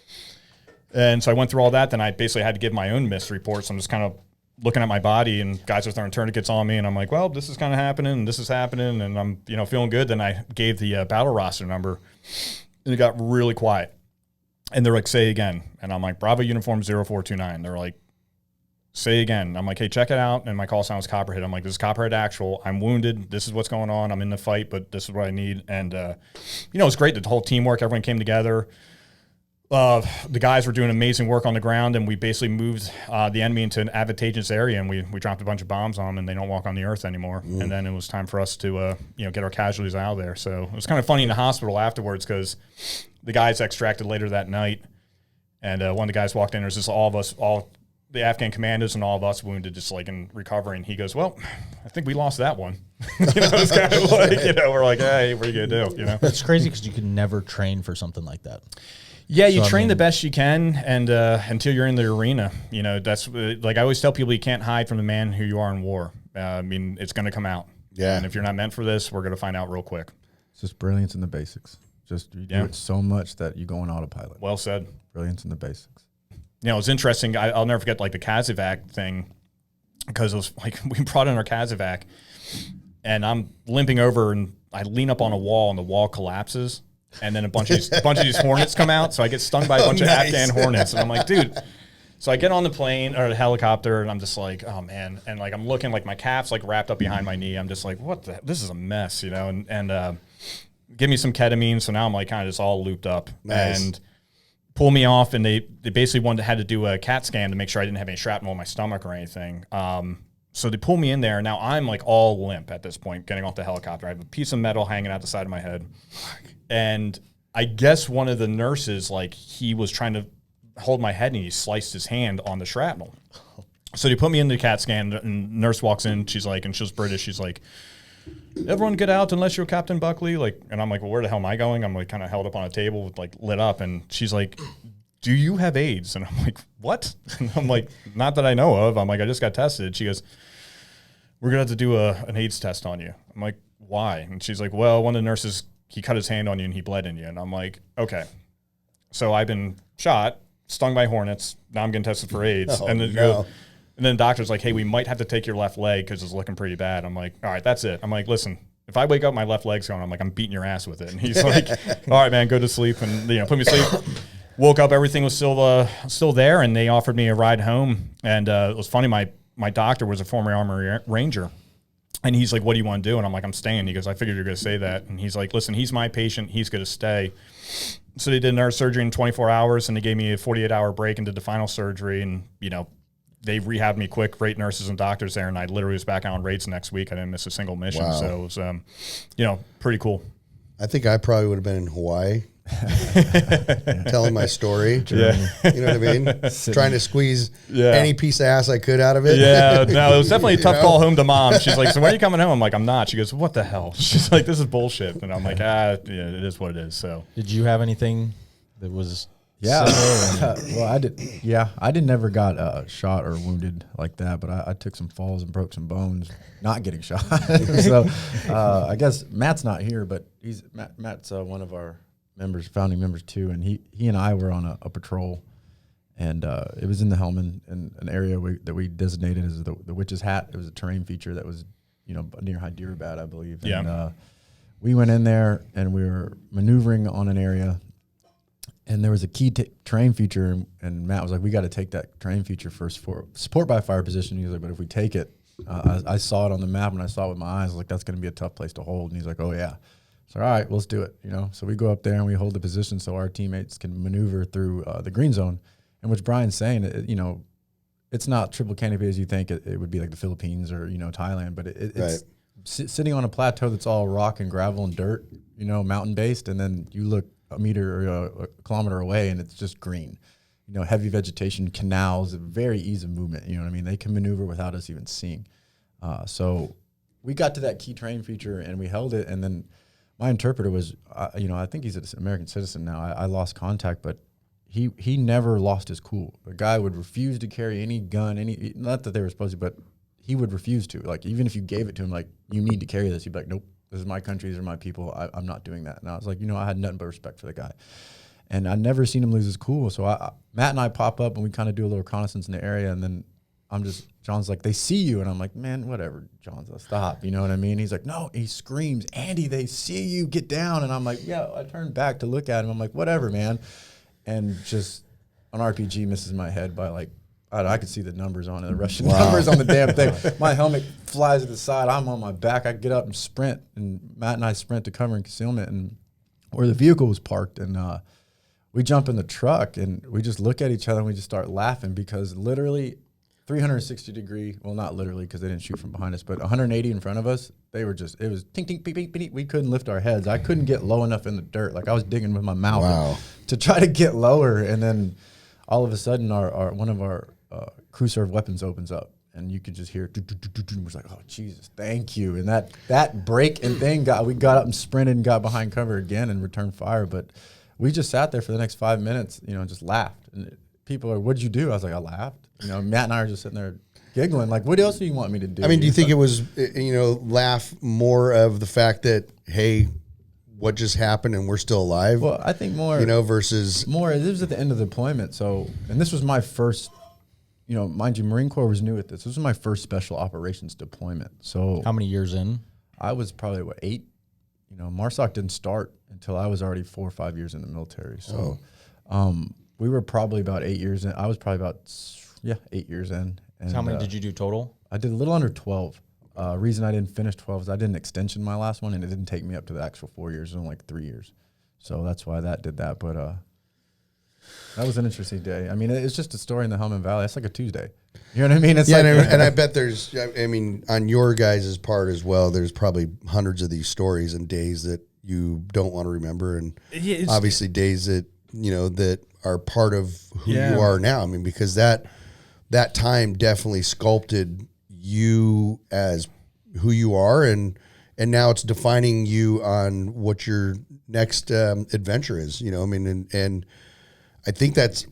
And so I went through all that. Then I basically had to give my own MIST report. So I'm just kind of looking at my body, and guys are throwing tourniquets on me, and I'm like, well, this is kind of happening, and this is happening, and I'm feeling good. Then I gave the battle roster number, and it got really quiet. And they're like, say again. And I'm like, Bravo Uniform 0429. They're like, say again. I'm like, hey, check it out. And my call sign was Copperhead. I'm like, this is Copperhead Actual. I'm wounded. This is what's going on. I'm in the fight, but this is what I need. And, it's great that the whole teamwork, everyone came together. The guys were doing amazing work on the ground, and we basically moved the enemy into an advantageous area, and we dropped a bunch of bombs on them, and they don't walk on the earth anymore. And then it was time for us to, get our casualties out of there. So it was kind of funny in the hospital afterwards because the guys extracted later that night, and one of the guys walked in. There was just all of us, all the Afghan commanders and all of us wounded, just like in recovery. And he goes, well, I think we lost that one. It's kind of like, we're like, hey, what are you going to do? It's crazy because you can never train for something like that. Yeah, you train the best you can, and until you're in the arena, that's like I always tell people, you can't hide from the man who you are in war. It's going to come out. Yeah. And if you're not meant for this, we're going to find out real quick. It's just brilliance in the basics. Just you do it so much that you go on autopilot. Well said. Brilliance in the basics. It's interesting. I'll never forget like the Kazovac thing, because it was like we brought in our Kazovac, and I'm limping over, and I lean up on a wall, and the wall collapses. And then a bunch of these hornets come out. So I get stung by a bunch of Afghan hornets. And I'm like, dude. So I get on the plane or the helicopter, and I'm just like, oh, man. And like I'm looking, like my calf's like wrapped up behind my knee. I'm just like, this is a mess, and give me some ketamine. So now I'm like kind of just all looped up. Nice. And pull me off. And they basically had to do a CAT scan to make sure I didn't have any shrapnel in my stomach or anything. So they pull me in there. Now I'm like all limp at this point, getting off the helicopter. I have a piece of metal hanging out the side of my head. And I guess one of the nurses, like, he was trying to hold my head, and he sliced his hand on the shrapnel. So they put me in the CAT scan, and nurse walks in. She's like, and she was British. She's like, everyone get out unless you're Captain Buckley. Like, and I'm like, well, where the hell am I going? I'm like kind of held up on a table with like lit up. And she's like, do you have AIDS? And I'm like, what? And I'm like, not that I know of. I'm like, I just got tested. She goes, we're going to have to do an AIDS test on you. I'm like, why? And she's like, well, one of the nurses, he cut his hand on you and he bled in you. And I'm like, okay. So I've been shot, stung by hornets. Now I'm getting tested for AIDS. Oh, and then no. And then the doctor's like, hey, we might have to take your left leg because it's looking pretty bad. I'm like, all right, that's it. I'm like, listen, if I wake up, my left leg's going, I'm like, I'm beating your ass with it. And he's like, all right, man, go to sleep. And, put me to sleep. Woke up, everything was still there. And they offered me a ride home. And it was funny. My doctor was a former Army Ranger. And he's like, what do you want to do? And I'm like, I'm staying. He goes, I figured you're going to say that. And he's like, listen, he's my patient. He's going to stay. So they did neurosurgery in 24 hours, and they gave me a 48-hour break and did the final surgery. And, they rehabbed me quick, great nurses and doctors there. And I literally was back out on raids next week. I didn't miss a single mission. Wow. So it was, pretty cool. I think I probably would have been in Hawaii telling my story. Yeah. You know what I mean? Trying to squeeze any piece of ass I could out of it. Yeah, no, it was definitely a tough call home to mom. She's like, so when are you coming home? I'm like, I'm not. She goes, what the hell? She's like, this is bullshit. And I'm like, it is what it is. So Did you have anything that was well, I did. Yeah, I never got shot or wounded like that, but I took some falls and broke some bones, not getting shot. So I guess Matt's not here, but Matt's one of our founding members too, and he and I were on a patrol, and it was in the Helmand, in an area that we designated as the Witch's Hat. It was a terrain feature that was near Hyderabad, I believe. Yeah. And we went in there and we were maneuvering on an area. And there was a key terrain feature, and Matt was like, we got to take that terrain feature first for support by fire position. He was like, but if we take it, I saw it on the map, and I saw it with my eyes. I was like, that's going to be a tough place to hold. And he's like, oh, yeah. So, all right, let's do it. So we go up there, and we hold the position so our teammates can maneuver through the green zone. And which Brian's saying, it's not triple canopy as you think it would be like the Philippines or, Thailand, but it's sitting on a plateau that's all rock and gravel and dirt, mountain-based, and then you look a meter or a kilometer away, and it's just green, heavy vegetation, canals, very easy movement. You know what I mean? They can maneuver without us even seeing. So we got to that key terrain feature, and we held it. And then my interpreter was, I think he's an American citizen now. I lost contact, but he never lost his cool. The guy would refuse to carry any gun, not that they were supposed to, but he would refuse to. Like, even if you gave it to him, like, you need to carry this, he'd be like, nope, this is my country, these are my people, I'm not doing that. And I was like, I had nothing but respect for the guy. And I'd never seen him lose his cool. So Matt and I pop up and we kind of do a little reconnaissance in the area, and then John's like, they see you. And I'm like, man, whatever, John, stop. You know what I mean? He's like, no, he screams, Andy, they see you, get down. And I'm like, yeah, I turned back to look at him. I'm like, whatever, man. And just an RPG misses my head by like, I could see the numbers on it, the Russian numbers on the damn thing. My helmet flies to the side. I'm on my back. I get up and sprint. And Matt and I sprint to cover and concealment, and where the vehicle was parked. And we jump in the truck and we just look at each other and we just start laughing, because literally 360 degree, well, not literally because they didn't shoot from behind us, but 180 in front of us, it was ting, ting, beep, beep, beep. We couldn't lift our heads. I couldn't get low enough in the dirt. Like, I was digging with my mouth to try to get lower. And then all of a sudden one of our crew serve weapons opens up, and you could just hear, we're like, oh, Jesus, thank you. And that break and thing, we got up and sprinted and got behind cover again and returned fire. But we just sat there for the next 5 minutes, just laughed. And people are, what'd you do? I was like, I laughed. Matt and I are just sitting there giggling, like, what else do you want me to do? I mean, do you think it was, laugh more of the fact that, hey, what just happened and we're still alive? Well, I think more, versus more, this was at the end of the deployment. So, and this was my first, mind you, Marine Corps was new at this. This was my first special operations deployment. So how many years in? I was probably 8. MARSOC didn't start until I was already 4 or 5 years in the military. So, we were probably about 8 years in. I was probably about 8 years in. And so how many did you do total? I did a little under 12. Reason I didn't finish 12 is I did an extension my last one, and it didn't take me up to the actual 4 years. It was only like 3 years. So that's why that did that. But that was an interesting day. I mean, it's just a story in the Helmand Valley. It's like a Tuesday. You know what I mean? It's and I bet there's, on your guys' part as well, there's probably hundreds of these stories and days that you don't want to remember. And obviously days that, that are part of who you are now. I mean, because that time definitely sculpted you as who you are, and now it's defining you on what your next adventure is. And I think that's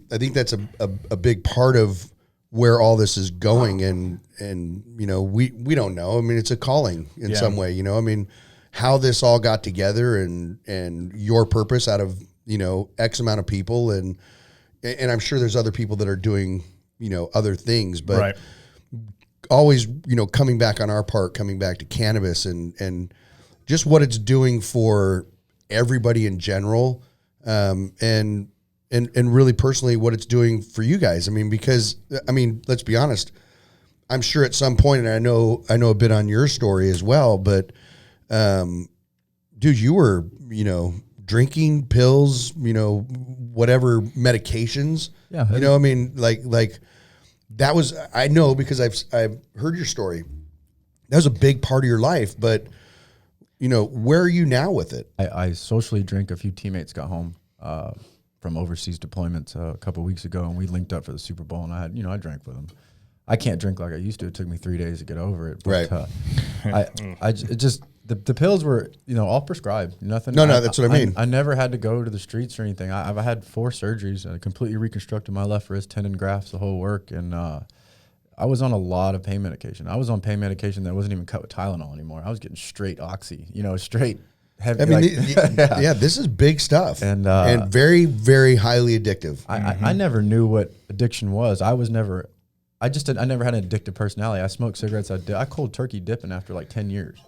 a big part of where all this is going, and we don't know. I mean, it's a calling in some way. I mean, how this all got together, and your purpose out of X amount of people, and I'm sure there's other people that are doing other things, but always coming back on our part, coming back to cannabis and just what it's doing for everybody in general, and really personally what it's doing for you guys. I mean, because let's be honest, I'm sure at some point, and I know a bit on your story as well, but dude, you were drinking pills, whatever medications. Yeah. Like that was, I know, because I've heard your story. That was a big part of your life, but where are you now with it? I socially drink. A few teammates got home from overseas deployments a couple of weeks ago, and we linked up for the Super Bowl, and I drank with them. I can't drink like I used to. It took me 3 days to get over it. But, the pills were, all prescribed. Nothing. No, that's what I mean. I never had to go to the streets or anything. I've had 4 surgeries. I completely reconstructed my left wrist, tendon grafts, the whole work. And I was on a lot of pain medication. I was on pain medication that wasn't even cut with Tylenol anymore. I was getting straight oxy, straight heavy. I mean, this is big stuff, and very, very highly addictive. I never knew what addiction was. I never had an addictive personality. I smoked cigarettes. I cold turkey dipping after like 10 years.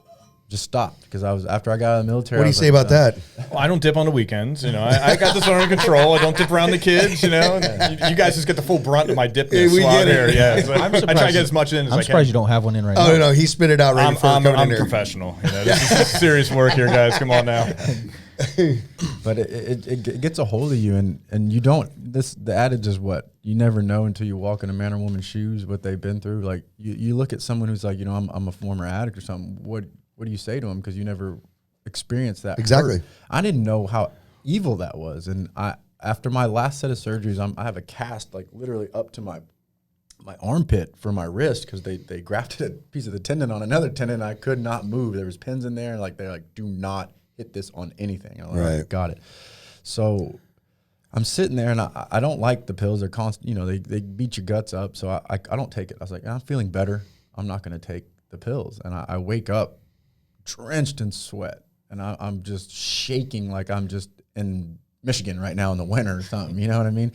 Just stopped because after I got out of the military. What do you say about that? Well, I don't dip on the weekends. I got this under control. I don't dip around the kids. You guys just get the full brunt of my dipness we while get here. it. Yeah, so I try to get as much in as I can. I'm surprised you don't have one in right now. Oh no, he spit it out right before coming in I'm here. professional. This is serious work here, guys. Come on now. But it gets a hold of you, and you don't. The adage is what you never know until you walk in a man or woman's shoes. What they've been through. Like you look at someone who's like, I'm a former addict or something. What do you say to them? Because you never experienced that. Exactly. I didn't know how evil that was. And after my last set of surgeries, I have a cast like literally up to my armpit for my wrist because they grafted a piece of the tendon on another tendon. And I could not move. There was pins in there. They're like, do not hit this on anything. I'm like, right. Got it. So I'm sitting there and I don't like the pills. They're constant, you know, they beat your guts up. So I don't take it. I was like, I'm feeling better. I'm not going to take the pills. And I wake up drenched in sweat and I'm just shaking like I'm just in Michigan right now in the winter or something. You know what I mean?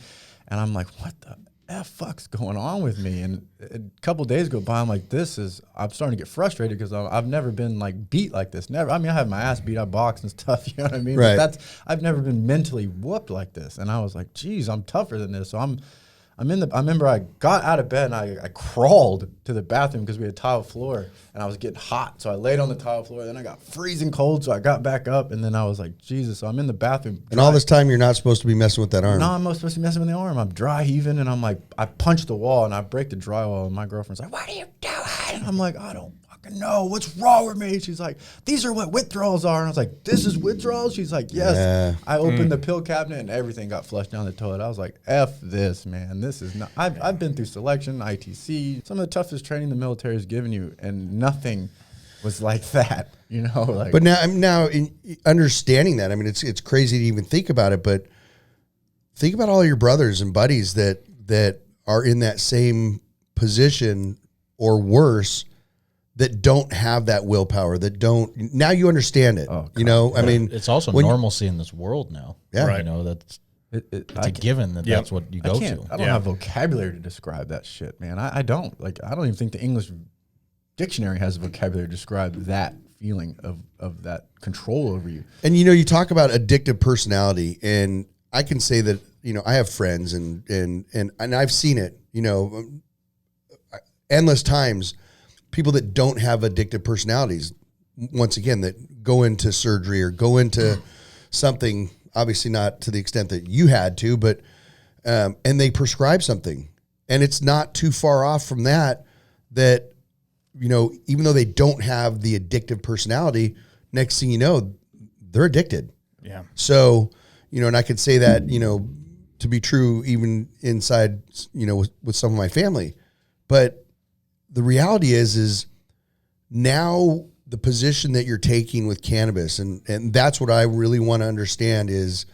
And I'm like, what the fuck's going on with me? And a couple days go by, I'm like, I'm starting to get frustrated because I've never been like beat like this. Never. I mean, I have my ass beat, I box and stuff, you know what I mean? Right. But I've never been mentally whooped like this. And I was like, geez, I'm tougher than this. So I remember I got out of bed and I crawled to the bathroom because we had tile floor and I was getting hot. So I laid on the tile floor, then I got freezing cold. So I got back up and then I was like, Jesus. So I'm in the bathroom. And all this time, you're not supposed to be messing with that arm. No, I'm not supposed to be messing with the arm. I'm dry heaving and I'm like, I punch the wall and I break the drywall and my girlfriend's like, what are you doing? And I'm like, I don't fucking know. What's wrong with me? She's like, these are what withdrawals are. And I was like, this is withdrawals? She's like, yes. Yeah. I opened the pill cabinet and everything got flushed down the toilet. I was like, F this, man. This is not, I've been through selection, ITC, some of the toughest training the military has given you, and nothing was like that, you know? Like, But now in understanding that, I mean, it's crazy to even think about it, but think about all your brothers and buddies that are in that same position or worse, that don't have that willpower, that don't. Now you understand it. Oh, you know, I mean, It's also normalcy in this world now. Yeah. Right. You know, that's it's a given that that's what you go to. I don't have vocabulary to describe that shit, man. I don't. Like, I don't even think the English dictionary has vocabulary to describe that feeling of that control over you. and you know, you talk about addictive personality, and I can say that, you know, I have friends and I've seen it, you know, endless times, people that don't have addictive personalities, once again, that go into surgery or go into something, obviously not to the extent that you had to, but, and they prescribe something, and it's not too far off from that, you know, even though they don't have the addictive personality, next thing you know, they're addicted. Yeah. So, you know, and I could say that, you know, to be true even inside, you know, with some of my family. But the reality is now the position that you're taking with cannabis, and that's what I really want to understand is,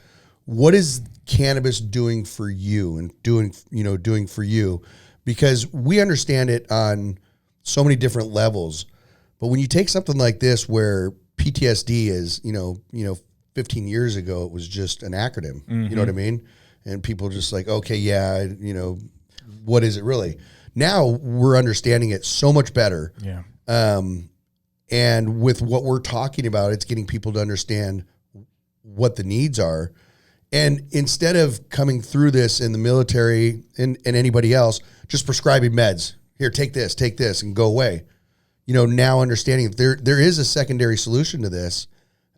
what is cannabis doing for you and doing for you? Because we understand it on so many different levels. But when you take something like this where PTSD is, you know, 15 years ago, it was just an acronym, you know what I mean? And people just like, okay, yeah, you know, what is it really? Now we're understanding it so much better. Yeah. And with what we're talking about, it's getting people to understand what the needs are. And instead of coming through this in the military and anybody else, just prescribing meds, here, take this and go away. You know, now understanding that there is a secondary solution to this,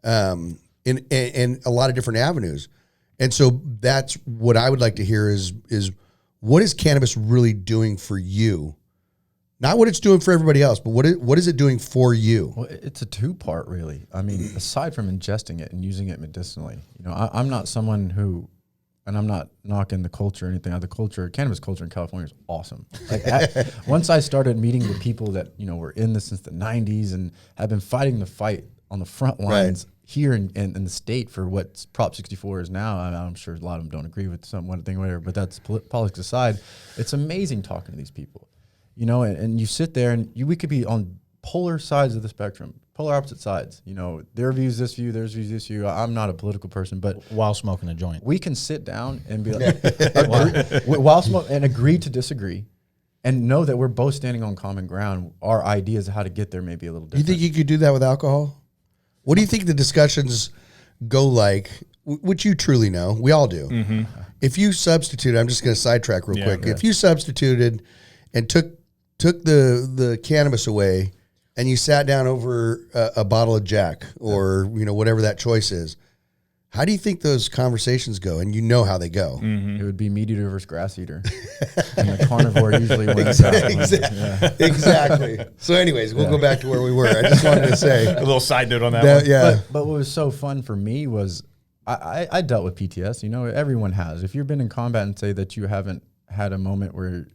in a lot of different avenues. And so that's what I would like to hear is what is cannabis really doing for you? Not what it's doing for everybody else, but what is it doing for you? Well, it's a two-part, really. I mean, aside from ingesting it and using it medicinally, you know, I'm not someone who, and I'm not knocking the culture or anything. Cannabis culture in California is awesome. Like, once I started meeting the people that, you know, were in this since the 90s and have been fighting the fight on the front lines here in the state for what Prop 64 is now. I'm sure a lot of them don't agree with one thing or whatever, but that's politics aside. It's amazing talking to these people. You know, and you sit there and we could be on polar sides of the spectrum, polar opposite sides. You know, their views this view, theirs views this view. I'm not a political person, but while smoking a joint, we can sit down and be like, while smoking and agree to disagree, and know that we're both standing on common ground. Our ideas of how to get there may be a little different. You think you could do that with alcohol? What do you think the discussions go like? Which you truly know, we all do. Mm-hmm. If you substitute, I'm just going to sidetrack real quick. If you substituted and took the cannabis away and you sat down over a bottle of Jack or, you know, whatever that choice is, how do you think those conversations go? And you know how they go. It would be meat eater versus grass eater. And the carnivore usually wins. Exactly. So anyways, we'll go back to where we were. I just wanted to say A little side note on that one. Yeah. But what was so fun for me was I dealt with PTS. You know, everyone has. If you've been in combat and say that you haven't had a moment where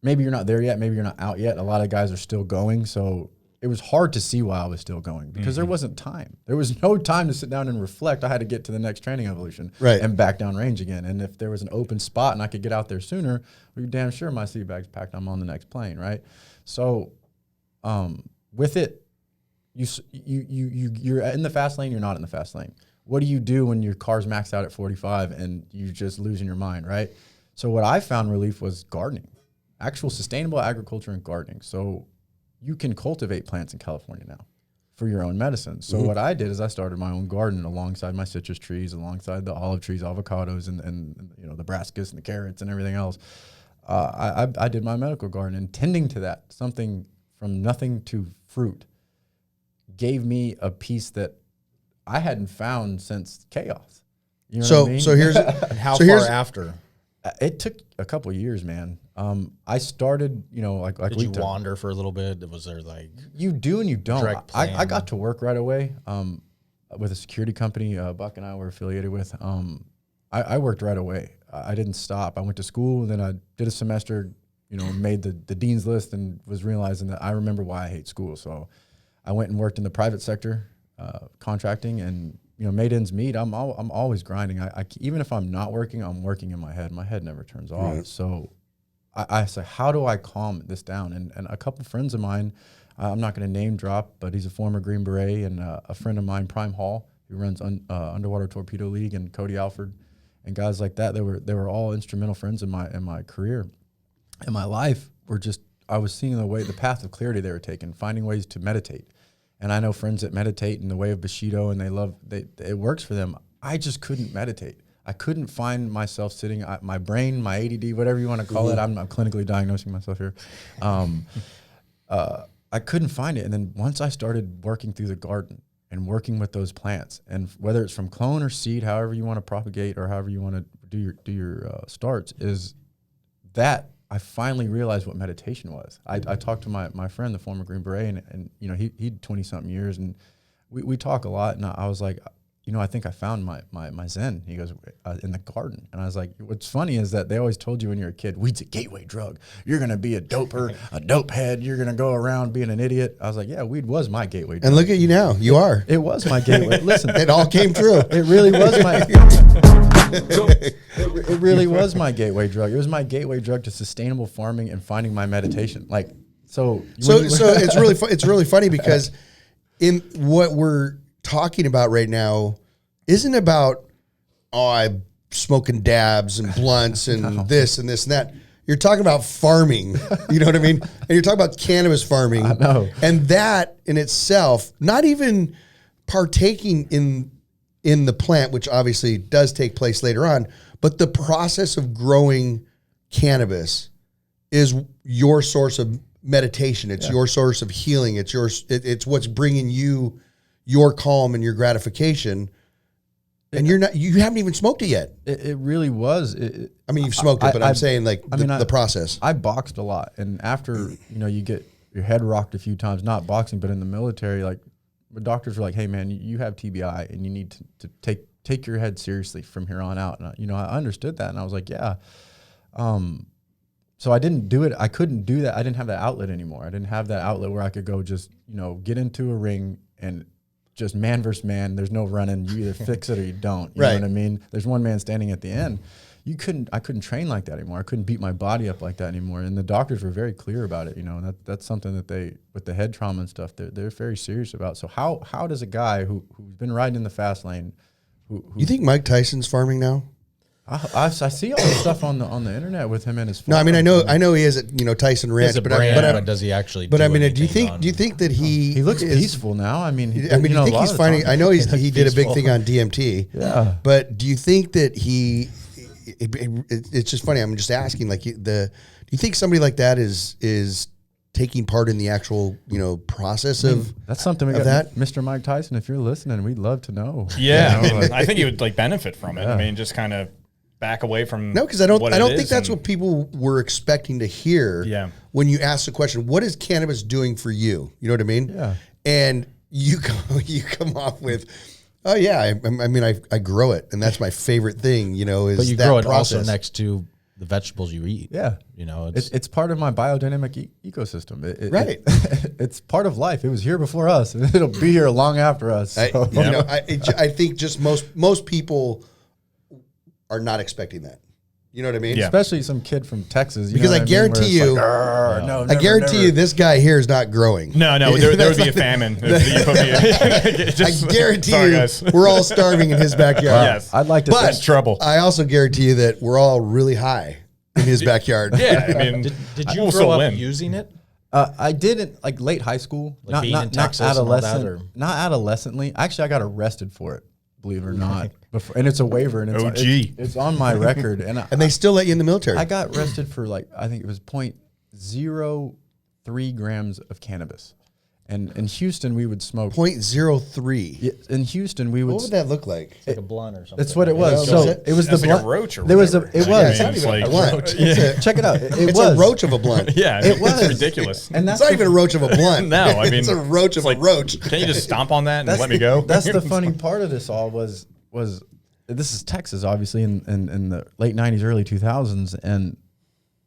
maybe you're not there yet, maybe you're not out yet. A lot of guys are still going. So it was hard to see why I was still going because there wasn't time. There was no time to sit down and reflect. I had to get to the next training evolution and back down range again. And if there was an open spot and I could get out there sooner, we're damn sure my seat bag's packed. I'm on the next plane, right? So with it, you're in the fast lane, you're not in the fast lane. What do you do when your car's maxed out at 45 and you're just losing your mind, right? So what I found relief was gardening, actual sustainable agriculture and gardening. So you can cultivate plants in California now for your own medicine. So what I did is I started my own garden alongside my citrus trees, alongside the olive trees, avocados, and you know, the brassicas and the carrots and everything else. I did my medical garden, and tending to that, something from nothing to fruit, gave me a piece that I hadn't found since chaos. You know what I mean? So here's And how far after? It took a couple of years, man. I started, you know, like Did you wander for a little bit? Was there like you do and you don't? direct plan? I got to work right away with a security company. Buck and I were affiliated with. I worked right away. I didn't stop. I went to school, and then I did a semester. You know, made the dean's list, and was realizing that I remember why I hate school. So I went and worked in the private sector, contracting, and you know, made ends meet. I'm always grinding. I even if I'm not working, I'm working in my head. My head never turns off. Right. So I say, how do I calm this down? And a couple friends of mine, I'm not going to name drop, but he's a former Green Beret, and a friend of mine, Prime Hall, who runs Underwater Torpedo League, and Cody Alford, and guys like that. They were all instrumental friends in my career, in my life. I was seeing the path of clarity they were taking, finding ways to meditate. And I know friends that meditate in the way of Bushido, and it works for them. I just couldn't meditate. I couldn't find myself sitting, my brain, my ADD, whatever you want to call it. I'm clinically diagnosing myself here. I couldn't find it. And then once I started working through the garden and working with those plants, and whether it's from clone or seed, however you want to propagate or however you want to do your starts, is that I finally realized what meditation was. I talked to my friend, the former Green Beret, and you know, he'd 20-something years, and we talk a lot, and I was like, you know, I think I found my Zen. He goes, in the garden. And I was like, what's funny is that they always told you when you're a kid, weed's a gateway drug. You're going to be a doper, a dope head. You're going to go around being an idiot. I was like, yeah, weed was my gateway drug. and look at you now. You are. It was my gateway. Listen, It all came true. it really was my it really was my gateway drug. It was my gateway drug to sustainable farming and finding my meditation. Like, so it's really funny because in what we're talking about right now isn't about, I'm smoking dabs and blunts and this and this and that. You're talking about farming, you know what I mean? And you're talking about cannabis farming. I know. And that in itself, not even partaking in the plant, which obviously does take place later on, but the process of growing cannabis is your source of meditation. It's your source of healing. It's what's bringing you your calm and your gratification. And you haven't even smoked it yet. It really was. I mean, you've smoked it, but I'm saying like the process. I boxed a lot, and after you get your head rocked a few times, not boxing, but in the military, like the doctors were like, "Hey, man, you have TBI, and you need to take your head seriously from here on out." And I understood that, and I was like, "Yeah." So I didn't do it. I couldn't do that. I didn't have that outlet anymore. I didn't have that outlet where I could go just get into a ring and just man versus man. There's no running. You either fix it or you don't. You know what I mean? There's one man standing at the end. I couldn't train like that anymore. I couldn't beat my body up like that anymore. And the doctors were very clear about it. And that's something that they, with the head trauma and stuff, they're very serious about. So how does a guy who's been riding in the fast lane, you think Mike Tyson's farming now? I see all the stuff on the internet with him and his farm. No, I mean, I know he has a Tyson Ranch, but does he actually? But I mean, do you think that he looks peaceful now? I mean, do you think he's finding? I know he did a big thing on DMT. Yeah. But do you think that he? It's just funny. I'm just asking. Like, do you think somebody like that is taking part in the actual process of? That's something we got, that? Mr. Mike Tyson. If you're listening, we'd love to know. Yeah, I mean, I think he would benefit from it. Yeah. I mean, just kind of back away from because I don't think that's what people were expecting to hear. Yeah. When you ask the question, what is cannabis doing for you? You know what I mean? Yeah. And you come off with, oh yeah, I mean I grow it, and that's my favorite thing. Is but you that grow it process. also next to the vegetables you eat. Yeah. You know, It's part of my biodynamic ecosystem. Right. It's part of life. It was here before us. It'll be here long after us. So. I think just most people are not expecting that. You know what I mean? Yeah. Especially some kid from Texas. Because I guarantee you, I guarantee you, this guy here is not growing. No, there would be a famine. I guarantee you, we're all starving in his backyard. Yes. I'd like to But think trouble. I also guarantee you that we're all really high in his backyard. Yeah, I mean, did you we'll grow still up win. using it? I didn't like late high school, Like being in Texas and all that, or? not adolescently. Actually, I got arrested for it. Believe it or not, and it's a waiver, and it's it's on my record, and they still let you in the military. I got arrested for I think it was 0.03 grams of cannabis, and in Houston we would smoke 0.03. In Houston we would. What would that look like? Like a blunt or something. That's what it was. Yeah, So it was the That's like blunt. a roach or there was whatever. it was. I mean, it's like a blunt. Check it out. It's a roach of a blunt. Yeah, It was It's ridiculous. and It's not even a roach of a blunt. No, I mean, it's a roach of a roach. Can't you just stomp on that and let me go? That's the funny part of this all was this is Texas, obviously, in the late 90s, early 2000s, and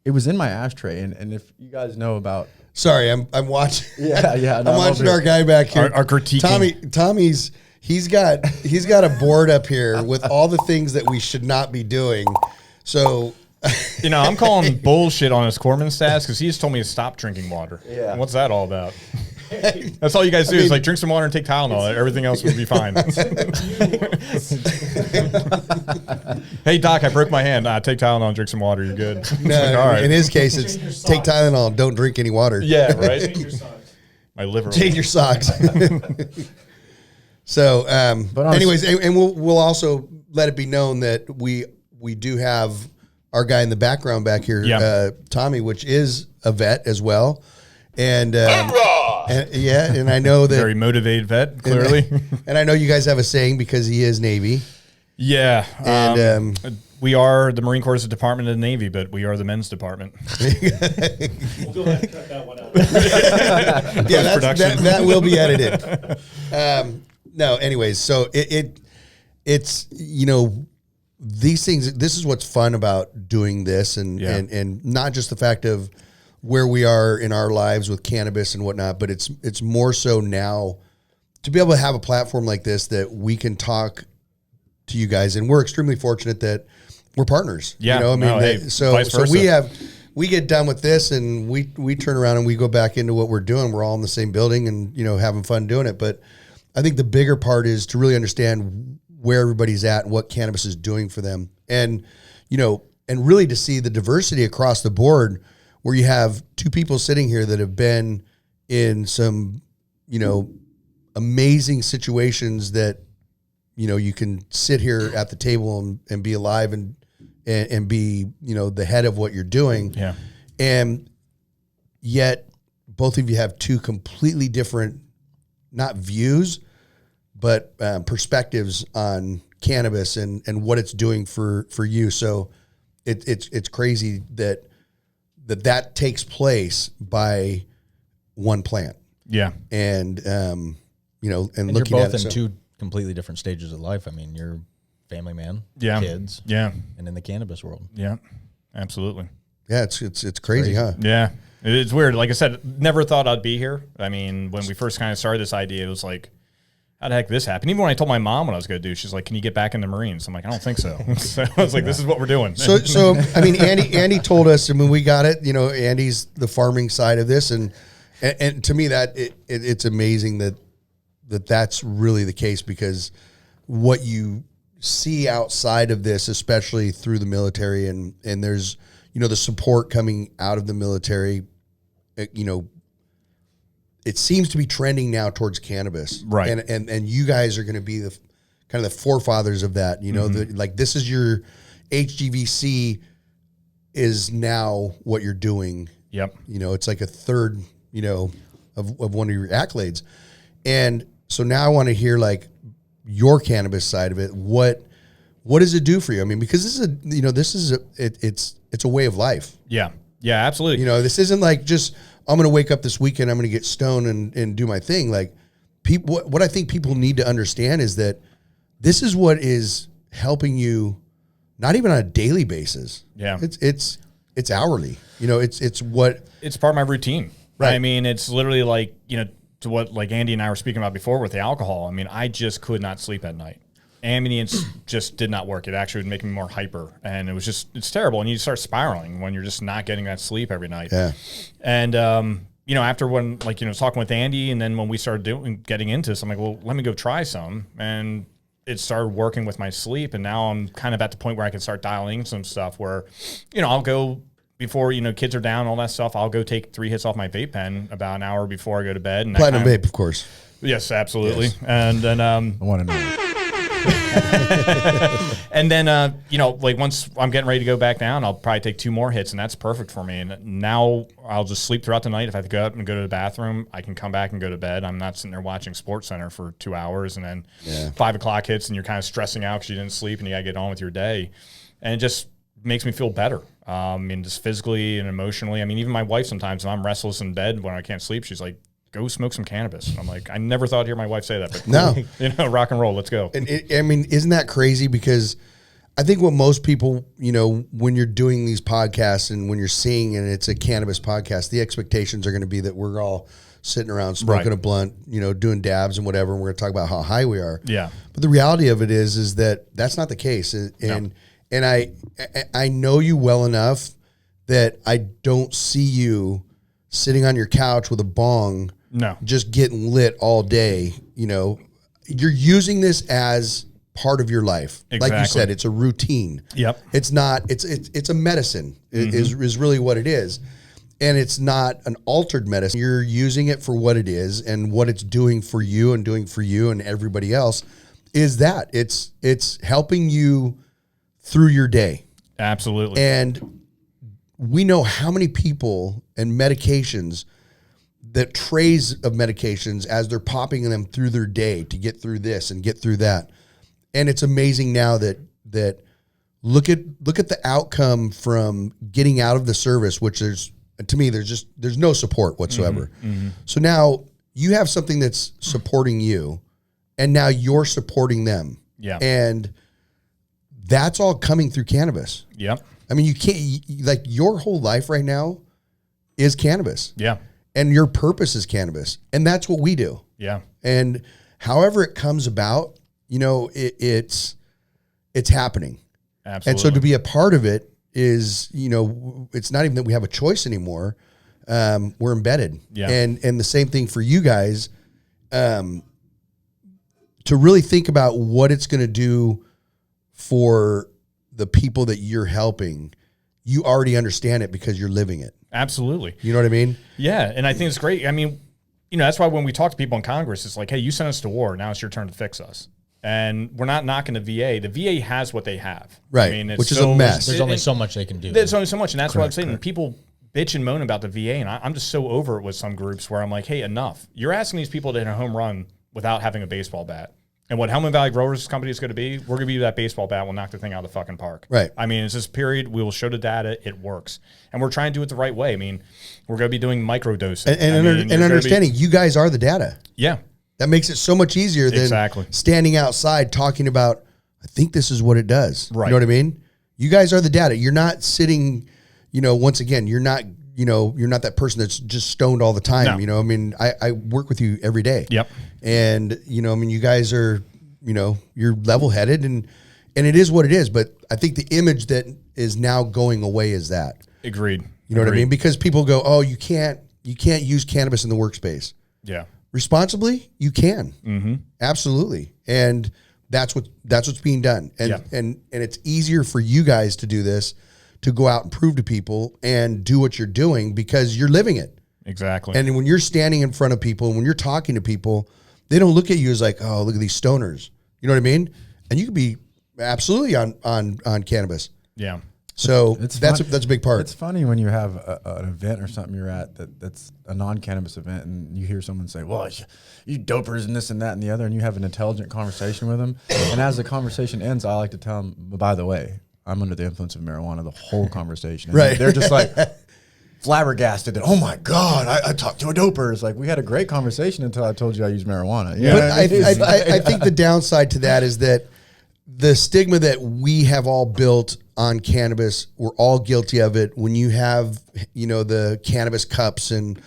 it was in my ashtray. And if you guys know about... Sorry, I'm watching. Yeah. I'm watching our guy back here. Our critiquing. Tommy's he's got a board up here with all the things that we should not be doing. So... I'm calling bullshit on his Corman stats because he just told me to stop drinking water. Yeah. What's that all about? That's all you guys do is like drink some water and take Tylenol. Everything else will be fine. Hey, Doc, I broke my hand. Take Tylenol and drink some water. You're good. No, Like, all right. in his case, it's take Tylenol, don't drink any water. Yeah, right. Change your socks. My liver. Change your socks. So, But anyways, and we'll also let it be known that we do have our guy in the background back here, Tommy, which is a vet as well. And I know that Very motivated vet, clearly. and I know you guys have a saying because he is Navy. Yeah. And we are the Marine Corps is a department of the Navy, but we are the men's department. We'll go ahead and cut that one out. Yeah, that will be edited. No, anyways, so it's these things. This is what's fun about doing this, and not just the fact of where we are in our lives with cannabis and whatnot, but it's more so now to be able to have a platform like this that we can talk to you guys, and we're extremely fortunate that we're partners. Yeah, vice so versa. we get done with this and we turn around and we go back into what we're doing. We're all in the same building and having fun doing it. But I think the bigger part is to really understand where everybody's at and what cannabis is doing for them, and really to see the diversity across the board, where you have two people sitting here that have been in some, amazing situations that, you can sit here at the table and be alive and be, the head of what you're doing. Yeah. And yet both of you have two completely different, not views, but perspectives on cannabis and what it's doing for you. So it's crazy that takes place by one plant. Yeah. And, and And looking you're at both it. in two completely different stages of life. I mean, you're family man, Yeah. kids, Yeah. and in the cannabis world. Yeah. Absolutely. Yeah, it's crazy, huh? Yeah. It's weird. Like I said, never thought I'd be here. I mean, when we first kind of started this idea, it was like, how the heck did this happen? Even when I told my mom what I was going to do, she's like, can you get back in the Marines? I'm like, I don't think so. So I was like, this is what we're doing. So I mean, Andy told us, and when we got it, Andy's the farming side of this, and to me that it's amazing that's really the case, because what you see outside of this, especially through the military, and there's the support coming out of the military, it seems to be trending now towards cannabis, right? And you guys are going to be the kind of the forefathers of that. Like this is your HVGC is now what you're doing. Yep. It's like a third, of one of your accolades, and so now I want to hear like your cannabis side of it. What does it do for you? I mean, because this is it's a way of life. Yeah. Yeah, absolutely. This isn't like just, I'm going to wake up this weekend, I'm going to get stoned and do my thing. Like people, what I think people need to understand is that this is what is helping you not even on a daily basis. Yeah. It's hourly. You know, it's what It's part of my routine. Right. I mean, it's literally like, you know, to what like Andy and I were speaking about before with the alcohol. I mean, I just could not sleep at night. Ambient just did not work. It actually would make me more hyper, and it's terrible. And you start spiraling when you're just not getting that sleep every night. Yeah. And you know, after when like, you know, talking with Andy, and then when we started getting into this, I'm like, well, let me go try some, and it started working with my sleep. And now I'm kind of at the point where I can start dialing some stuff where, you know, I'll go before, you know, kids are down, all that stuff. I'll go take 3 hits off my vape pen about an hour before I go to bed. And Platinum Vape, of course. Yes, absolutely. Yes. And then I want to know. and then, you know, like once I'm getting ready to go back down, I'll probably take 2 more hits, and that's perfect for me. And now I'll just sleep throughout the night. If I have to go up and go to the bathroom, I can come back and go to bed. I'm not sitting there watching Sports Center for 2 hours, and then 5 o'clock hits, and you're kind of stressing out because you didn't sleep, and you got to get on with your day. And it just makes me feel better. I mean, just physically and emotionally. I mean, even my wife sometimes, when I'm restless in bed when I can't sleep, she's like, go smoke some cannabis. And I'm like, I never thought I'd hear my wife say that, but no, you know, rock and roll, let's go. And I mean, isn't that crazy? Because I think what most people, you know, when you're doing these podcasts and when you're seeing, and it's a cannabis podcast, the expectations are going to be that we're all sitting around smoking a blunt, you know, doing dabs and whatever. And we're going to talk about how high we are. Yeah. But the reality of it is that that's not the case. And I know you well enough that I don't see you sitting on your couch with a bong, just getting lit all day. You know, you're using this as part of your life. Exactly. Like you said, it's a routine. Yep. It's not, it's a medicine is really what it is. And it's not an altered medicine. You're using it for what it is, and what it's doing for you and everybody else is that it's helping you through your day. Absolutely. And we know how many people and medications, that trays of medications as they're popping them through their day to get through this and get through that. And it's amazing now that look at the outcome from getting out of the service, which to me, there's no support whatsoever. So now you have something that's supporting you, and now you're supporting them. Yeah. And that's all coming through cannabis. Yep. I mean, you can't, like, your whole life right now is cannabis. Yeah. And your purpose is cannabis. And that's what we do. Yeah. And however it comes about, you know, it's happening. Absolutely. And so to be a part of it is, you know, it's not even that we have a choice anymore. We're embedded. Yeah. And the same thing for you guys, to really think about what it's going to do for the people that you're helping. You already understand it because you're living it. Absolutely. You know what I mean? Yeah. And I think it's great. I mean, you know, that's why when we talk to people in Congress, it's like, hey, you sent us to war. Now it's your turn to fix us. And we're not knocking the VA. The VA has what they have. Right. I mean, it's which is a mess. There's only so much they can do. There's only so much. And that's what I'm saying. And people bitch and moan about the VA. And I'm just so over it with some groups where I'm like, hey, enough. You're asking these people to hit a home run without having a baseball bat. And what Helmand Valley Growers Company is going to be, we're going to be that baseball bat. We'll knock the thing out of the fucking park. Right. I mean, it's this period. We will show the data. It works. And we're trying to do it the right way. I mean, we're going to be doing microdosing. And understanding you guys are the data. Yeah. That makes it so much easier than standing outside talking about, I think this is what it does. Right. You know what I mean? You guys are the data. You're not sitting, you know, once again, you're not that person that's just stoned all the time. No. You know, I mean, I work with you every day. Yep. And, you know, I mean, you guys are, you know, you're level headed and it is what it is. But I think the image that is now going away is that. Agreed. You know what I mean? Because people go, oh, you can't use cannabis in the workspace. Yeah. Responsibly, you can. Absolutely. And that's what's being done. And it's easier for you guys to do this, to go out and prove to people and do what you're doing because you're living it. Exactly. And when you're standing in front of people and when you're talking to people, they don't look at you as like, oh, look at these stoners. You know what I mean? And you could be absolutely on cannabis. Yeah. So that's a big part. It's funny when you have an event or something you're at that's a non-cannabis event, and you hear someone say, well, you dopers and this and that and the other, and you have an intelligent conversation with them. And as the conversation ends, I like to tell them, by the way, I'm under the influence of marijuana the whole conversation. And right. They're just like flabbergasted that, oh my God, I talked to a doper. It's like, we had a great conversation until I told you I use marijuana. But I think the downside to that is that the stigma that we have all built on cannabis, we're all guilty of it. When you have, the cannabis cups and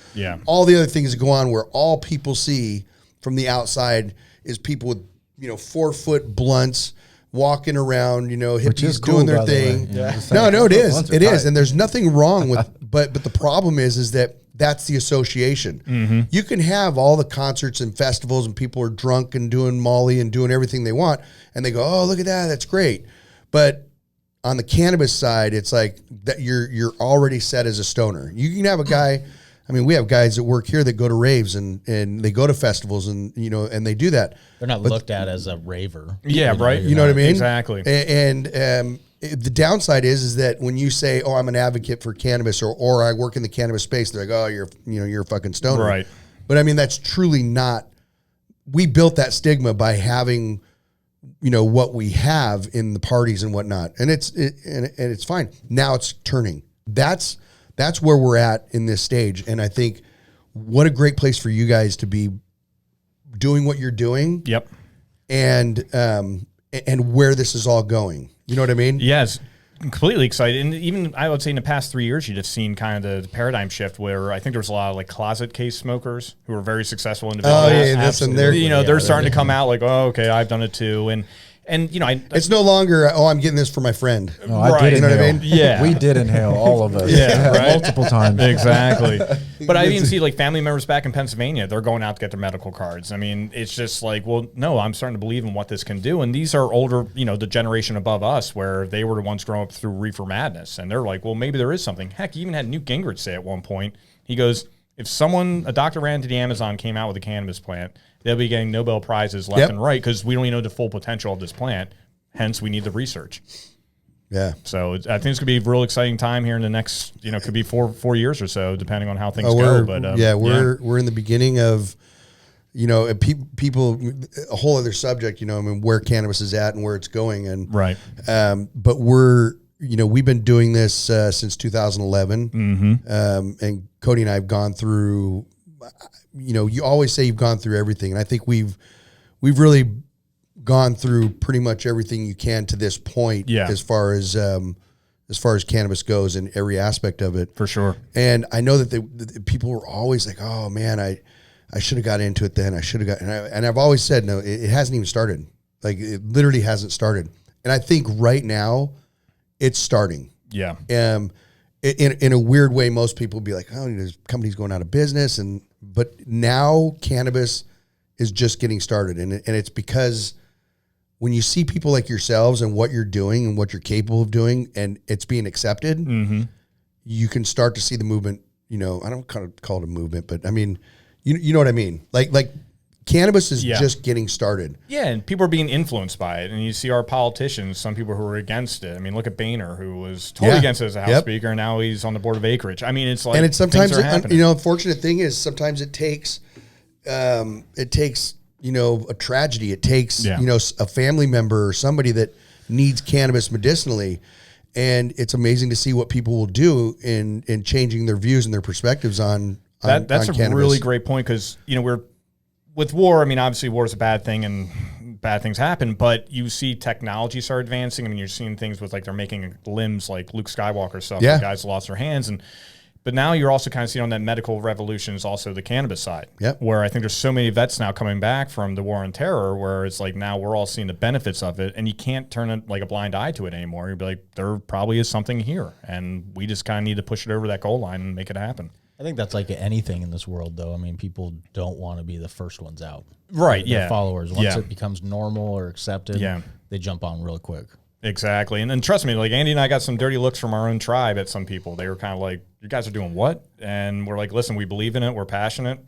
all the other things that go on, where all people see from the outside is people with, 4-foot blunts walking around, hippies cool, doing their by the thing. way. Yeah. No, it is. Blunts are It is. tight. And there's nothing wrong with, but the problem is that that's the association. You can have all the concerts and festivals and people are drunk and doing Molly and doing everything they want. And they go, oh, look at that. That's great. But on the cannabis side, it's like that you're already set as a stoner. You can have a guy, we have guys that work here that go to raves and they go to festivals and, and they do that. They're not looked at as a raver. Yeah, right. You know what I mean? Exactly. And the downside is that when you say, "Oh, I'm an advocate for cannabis," or "I work in the cannabis space," they're like, "Oh, you're a fucking stoner." Right. But that's truly not. We built that stigma by having, what we have in the parties and whatnot, and it's fine. Now it's turning. That's where we're at in this stage, and I think what a great place for you guys to be doing what you're doing. Yep. And where this is all going. You know what I mean? Yes. Completely excited. And even I would say in the past 3 years, you've just seen kind of the paradigm shift where I think there was a lot of like closet case smokers who were very successful individuals. Oh, yeah. Listen, they're starting to come out like, oh, okay, I've done it too. And it's no longer, I'm getting this for my friend. No, I did You know what I inhale. mean? Yeah. We did inhale, all of us. Yeah, right. Multiple times. Exactly. But I even see like family members back in Pennsylvania, they're going out to get their medical cards. It's just like, well, no, I'm starting to believe in what this can do. And these are older, the generation above us where they were the ones growing up through reefer madness. And they're like, well, maybe there is something. Heck, you even had Newt Gingrich say at one point, he goes, if a doctor ran to the Amazon, came out with a cannabis plant, they'll be getting Nobel Prizes left and right because we don't even know the full potential of this plant. Hence, we need the research. Yeah. So I think it's going to be a real exciting time here in the next, could be four years or so, depending on how things go. But we're in the beginning of, people, a whole other subject, where cannabis is at and where it's going. And right. But we've been doing this since 2011. And Cody and I have gone through, you always say you've gone through everything. And I think we've really gone through pretty much everything you can to this point as far as cannabis goes in every aspect of it. For sure. And I know that the people were always like, oh man, I should have got into it then. I should have got, and I've always said, no, it hasn't even started. Like it literally hasn't started. And I think right now it's starting. Yeah. In a weird way, most people would be like, oh, there's companies going out of business. But now cannabis is just getting started. And it's because when you see people like yourselves and what you're doing and what you're capable of doing and it's being accepted, you can start to see the movement. I don't kind of call it a movement, but you know what I mean? Like cannabis is just getting started. Yeah, and people are being influenced by it. And you see our politicians, some people who are against it. Look at Boehner, who was totally against it as a House Speaker, and now he's on the board of Acreage. It's like, and it's sometimes, happening. unfortunate thing is sometimes it takes a tragedy. It takes, a family member or somebody that needs cannabis medicinally. And it's amazing to see what people will do in changing their views and their perspectives on that's on a cannabis. really great point because, we're with war. Obviously war is a bad thing and bad things happen, but you see technology start advancing. You're seeing things with like they're making limbs like Luke Skywalker stuff. Yeah. The guys lost their hands But now you're also kind of seeing on that medical revolution is also the cannabis side, where I think there's so many vets now coming back from the war on terror, where it's like now we're all seeing the benefits of it, and you can't turn it like a blind eye to it anymore. You'd be like, there probably is something here, and we just kind of need to push it over that goal line and make it happen. I think that's like anything in this world, though. people don't want to be the first ones out. Right, Their followers. Once it becomes normal or accepted, Yeah. they jump on real quick. Exactly. And then trust me, like Andy and I got some dirty looks from our own tribe at some people. They were kind of like, you guys are doing what? And we're like, listen, we believe in it. We're passionate.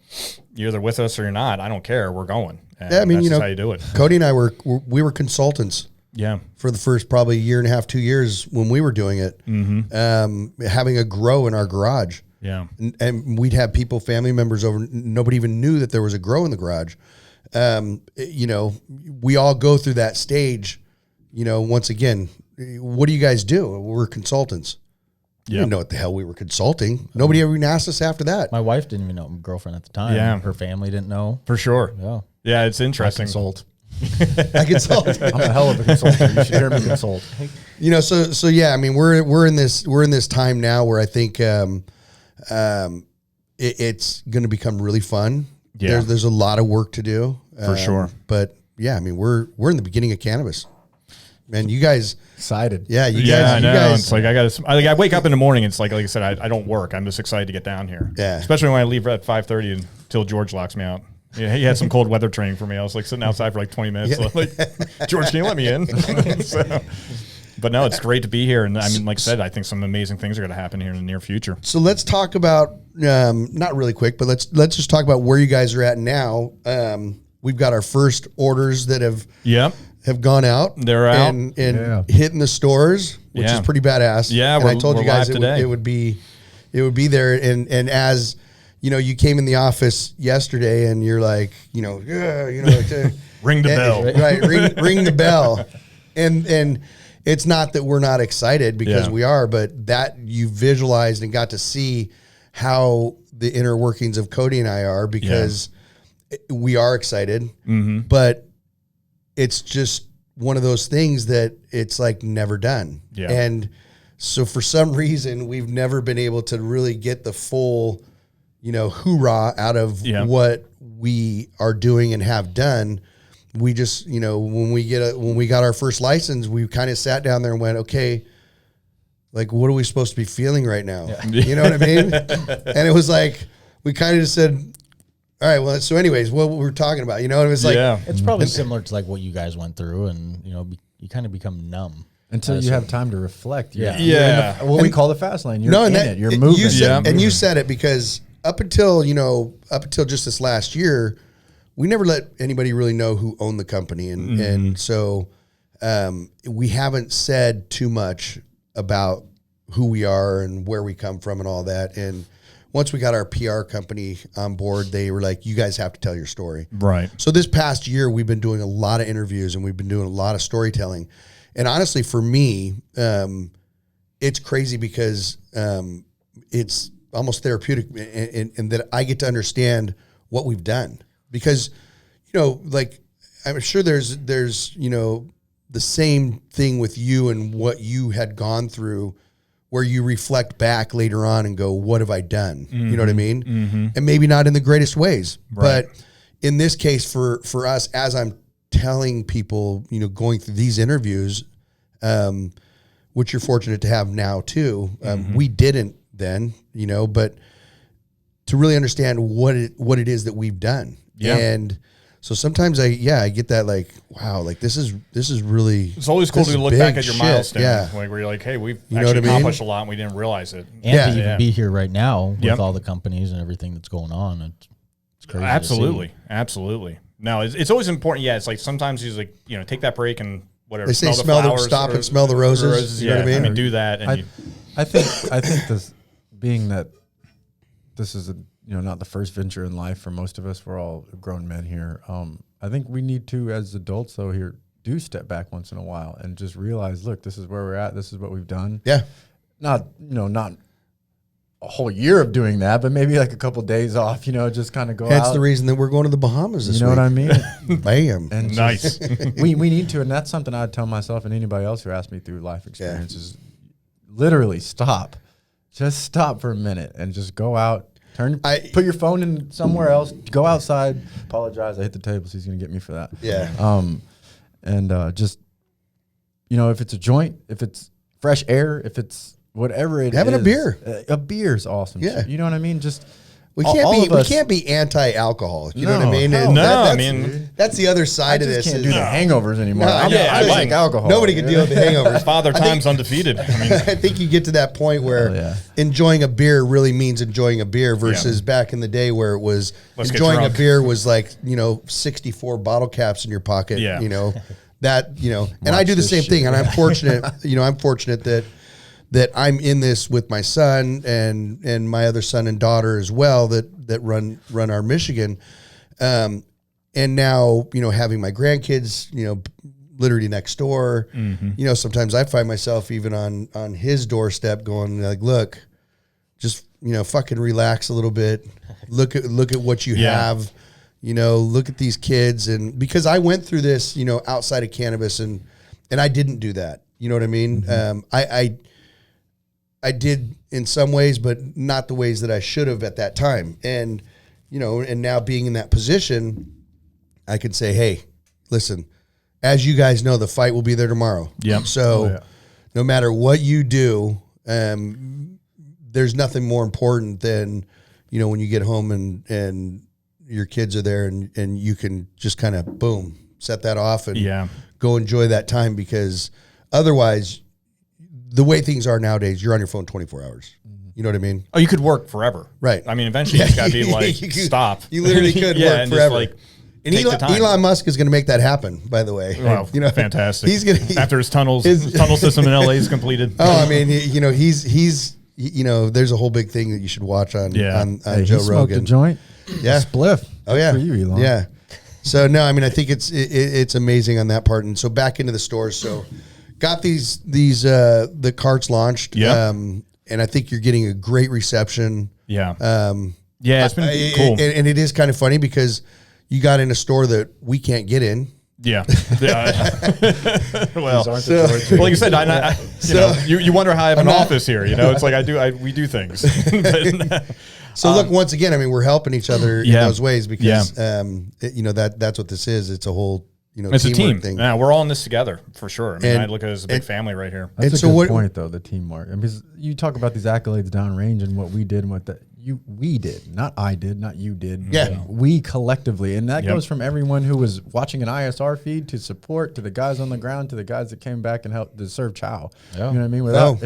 You're either with us or you're not. I don't care. We're going. And that's just how you do it. Cody and I we were consultants. Yeah. For the first probably year and a half, 2 years when we were doing it, having a grow in our garage. Yeah. And we'd have people, family members over. Nobody even knew that there was a grow in the garage. We all go through that stage. Once again, what do you guys do? We're consultants. We didn't know what the hell we were consulting. Nobody ever even asked us after that. My wife didn't even know, my girlfriend at the time. Yeah. Her family didn't know. For sure. Yeah. Yeah, it's interesting. Consult. I consult. I'm a hell of a consultant. You should hear me consult. You know, so yeah, I mean, we're in this time now where I think it's going to become really fun. Yeah. There's a lot of work to do For sure. But yeah, I mean, we're in the beginning of cannabis, man. You guys, Excited. yeah, you Yeah, guys, I you know. guys. It's like I wake up in the morning. It's like I said, I don't work. I'm just excited to get down here. Yeah. Especially when I leave at 5:30 until George locks me out. Yeah, he had some cold weather training for me. I was like sitting outside for like 20 minutes. Yeah. So like, George, can you let me in? But no, it's great to be here. And I mean, like I said, I think some amazing things are going to happen here in the near future. So let's talk about not really quick, but let's just talk about where you guys are at now. We've got our first orders that have gone out. They're out. and hitting the stores, which is pretty badass. Yeah, and I told you guys live today. it would be there. And as you know, you came in the office yesterday, and you're like, ring the bell. right? Ring the bell, and it's not that we're not excited because we are, but that you visualized and got to see how the inner workings of Cody and I are because we are excited, but it's just one of those things that it's like never done. Yeah. And so for some reason, we've never been able to really get the full, hoorah out of what we are doing and have done. We just, when we got our first license, we kind of sat down there and went, okay, like, what are we supposed to be feeling right now? Yeah. You know what I mean? And it was like, we kind of just said, all right, well, so anyways, what we're talking about, it was like, It's probably similar to like what you guys went through, and you kind of become numb until you have time to reflect. Yeah. You're in what we call the fast lane. You're in it. You're moving. You said it because up until just this last year, we never let anybody really know who owned the company, and so we haven't said too much about who we are and where we come from and all that. And once we got our PR company on board, they were like, you guys have to tell your story. Right. So this past year, we've been doing a lot of interviews and we've been doing a lot of storytelling. And honestly, for me, it's crazy because it's almost therapeutic and that I get to understand what we've done. Because, like, I'm sure there's the same thing with you and what you had gone through where you reflect back later on and go, what have I done? You know what I mean? And maybe not in the greatest ways, but in this case for us, as I'm telling people, going through these interviews, which you're fortunate to have now too. We didn't then, but to really understand what it is that we've done. Yeah. And so sometimes I get that like, wow, like this is really. It's always cool to look back at your milestone. Yeah. Like where you're like, hey, we've know actually what I mean? accomplished a lot and we didn't realize it. And to even be here right now with Yep. all the companies and everything that's going on, it's crazy. Absolutely. No, it's always important. Yeah, it's like sometimes he's like, take that break and whatever. They say the flowers stop or- and smell the roses. You know what I mean? do that. And I think this being that this is not the first venture in life for most of us. We're all grown men here. I think we need to, as adults, though, here do step back once in a while and just realize, look, this is where we're at. This is what we've done. Yeah. Not a whole year of doing that, but maybe like a couple days off. Just kind of go. That's out. the reason that we're going to the Bahamas this You know week. what I mean? Bam. And nice. we need to, and that's something I'd tell myself and anybody else who asks me through life experiences. Literally stop. Just stop for a minute and just go out. Put your phone in somewhere else. Go outside. Apologize. I hit the table, so he's gonna get me for that. Yeah. And just if it's a joint, if it's fresh air, if it's whatever it Having is, a beer. A beer is awesome. Yeah. You know what I mean? Just We all of us- can't be anti-alcohol. You know what I No, mean? hell And no. that's, I mean, that's the other side I of just this. can't do the hangovers anymore. No, I'm yeah, I I like like- alcohol. Nobody can deal with the hangovers. Father Time's undefeated. I mean, I think you get to that point where Oh, yeah. enjoying a beer really means enjoying a beer versus back in the day where it was Let's get enjoying a drunk. beer was like, 64 bottle caps in your pocket, Yeah. and I do the this same shit. thing. And I'm fortunate, I'm fortunate that I'm in this with my son and my other son and daughter as well that run our Michigan. And now, having my grandkids, literally next door, sometimes I find myself even on his doorstep going like, look, just, fucking relax a little bit. Look at what you have, You know, look at these kids, and because I went through this, you know, outside of cannabis, and I didn't do that. You know what I mean? I did in some ways, but not the ways that I should have at that time. And you know, and now being in that position, I could say, hey, listen, as you guys know, the fight will be there tomorrow. Yep. So no matter what you do, there's nothing more important than, you know, when you get home and your kids are there and you can just kind of boom, set that off and go enjoy that time, because otherwise the way things are nowadays, you're on your phone 24 hours. You know what I mean? Oh, you could work forever. Right. I mean, eventually it's got to be like, stop. You literally could work and forever. Just and Elon Musk is going to make that happen, by the way. Wow, you know, fantastic. He's going after his tunnel system in LA is completed. Oh, I mean, you know, he's you know, there's a whole big thing that you should watch on Hey, Joe he smoked Rogan. a joint. Yeah. Spliff. Oh yeah. Good for you, Elon. Yeah. So no, I mean, I think it's amazing on that part. And so back into the stores. So got these the carts launched. Yeah. And I think you're getting a great reception. Yeah. Yeah, it's been cool. And it is kind of funny because you got in a store that we can't get in. Yeah. Well, like you said, you wonder how I have an office here. You know, it's like we do things. So look, once again, I mean, we're helping each other in those ways because, you know, that's what this is. It's a whole, you know, it's a team thing. Yeah, we're all in this together for sure. I mean, And- I look at it as a big family right here. That's a good point, though, the teamwork. I mean, because you talk about these accolades downrange and what we did and what we did, not I did, not you did. Yeah. We collectively. And that Yep. goes from everyone who was watching an ISR feed to support, to the guys on the ground, to the guys that came back and helped to serve chow. Yeah. You know what I mean? Without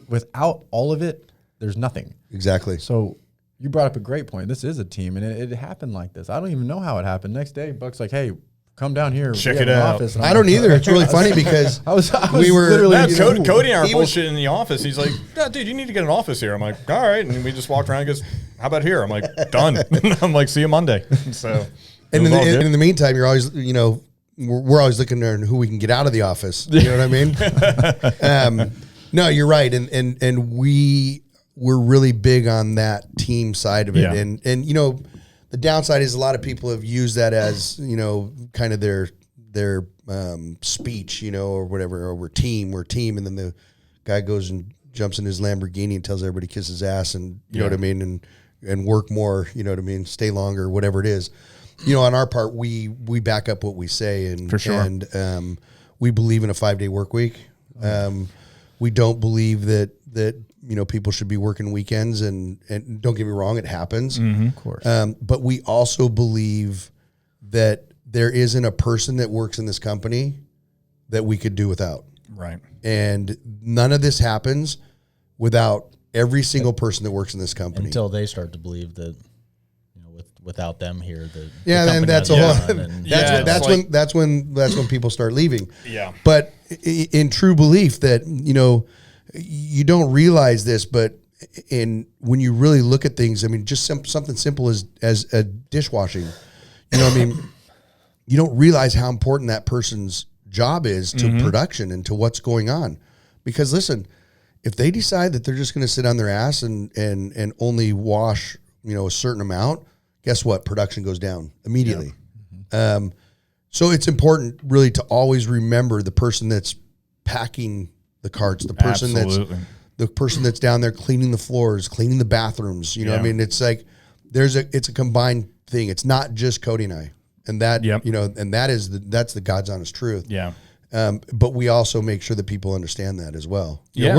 without all of it, there's nothing. Exactly. So you brought up a great point. This is a team, and it happened like this. I don't even know how it happened. Next day, Buck's like, "Hey, come down here. Check We have it an out." office." And I I'm don't like, either. It's really funny because I was we were literally Yeah, you know, Cody and I are he was- bullshitting in the office. He's like, "Yeah, dude, you need to get an office here." I'm like, "All right," and we just walked around. He goes, "How about here?" I'm like, "Done." I'm like, "See you Monday." So, And it was all good. in the meantime, you're always, you know, we're always looking at who we can get out of the office. You know what I mean? No, you're right. And we're really big on that team side of it. Yeah. And, you know, the downside is a lot of people have used that as, you know, kind of their speech, you know, or whatever, or we're team. And then the guy goes and jumps in his Lamborghini and tells everybody to kiss his ass and, you know what I mean? And work more, you know what I mean? Stay longer, whatever it is. You know, on our part, we back up what we say, and For sure. and we believe in a 5-day work week. We don't believe that you know, people should be working weekends, and don't get me wrong, it happens, Of course. but we also believe that there isn't a person that works in this company that we could do without, Right. and none of this happens without every single person that works in this company. Until they start to believe that, you know, without them here, Yeah, then that's a whole. That's when people start leaving. Yeah. But in true belief that, you know, you don't realize this, but when you really look at things, I mean, just something simple as a dishwashing. You know what I mean? You don't realize how important that person's job is to production and to what's going on. Because listen, if they decide that they're just going to sit on their ass and only wash, you know, a certain amount, guess what? Production goes down immediately. So it's important really to always remember the person that's packing the carts, the person Absolutely. the person that's down there cleaning the floors, cleaning the bathrooms. You know what I mean? It's like it's a combined thing. It's not just Cody and I. And that, you know, and that's the God's honest truth. Yeah. But we also make sure that people understand that as well. You know, Yeah.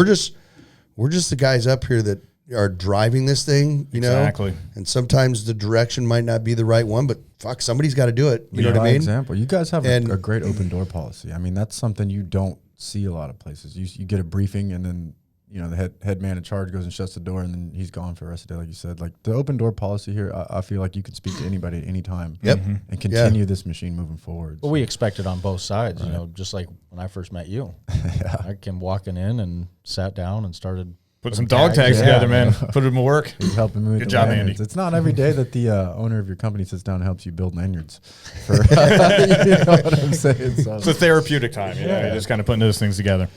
we're just the guys up here that are driving this thing, you know. Exactly. And sometimes the direction might not be the right one, but fuck, somebody's got to do it. You know what I By mean? example, you guys have And- a great open door policy. I mean, that's something you don't see a lot of places. You get a briefing, and then, you know, the head man in charge goes and shuts the door, and then he's gone for the rest of the day, like you said. Like the open door policy here, I feel like you can speak to anybody at any time. Yep. And continue this machine moving forward. Well, we expect it on both sides, you know, just like when I first met you. I came walking in and sat down and started Put some dog tags together, man. Put them to work. He's helping me with Good the job, lanyards. Andy. It's not every day that the owner of your company sits down and helps you build lanyards. For, you know what I'm saying? So, It's a therapeutic time. You know, you're just kind of putting those things together.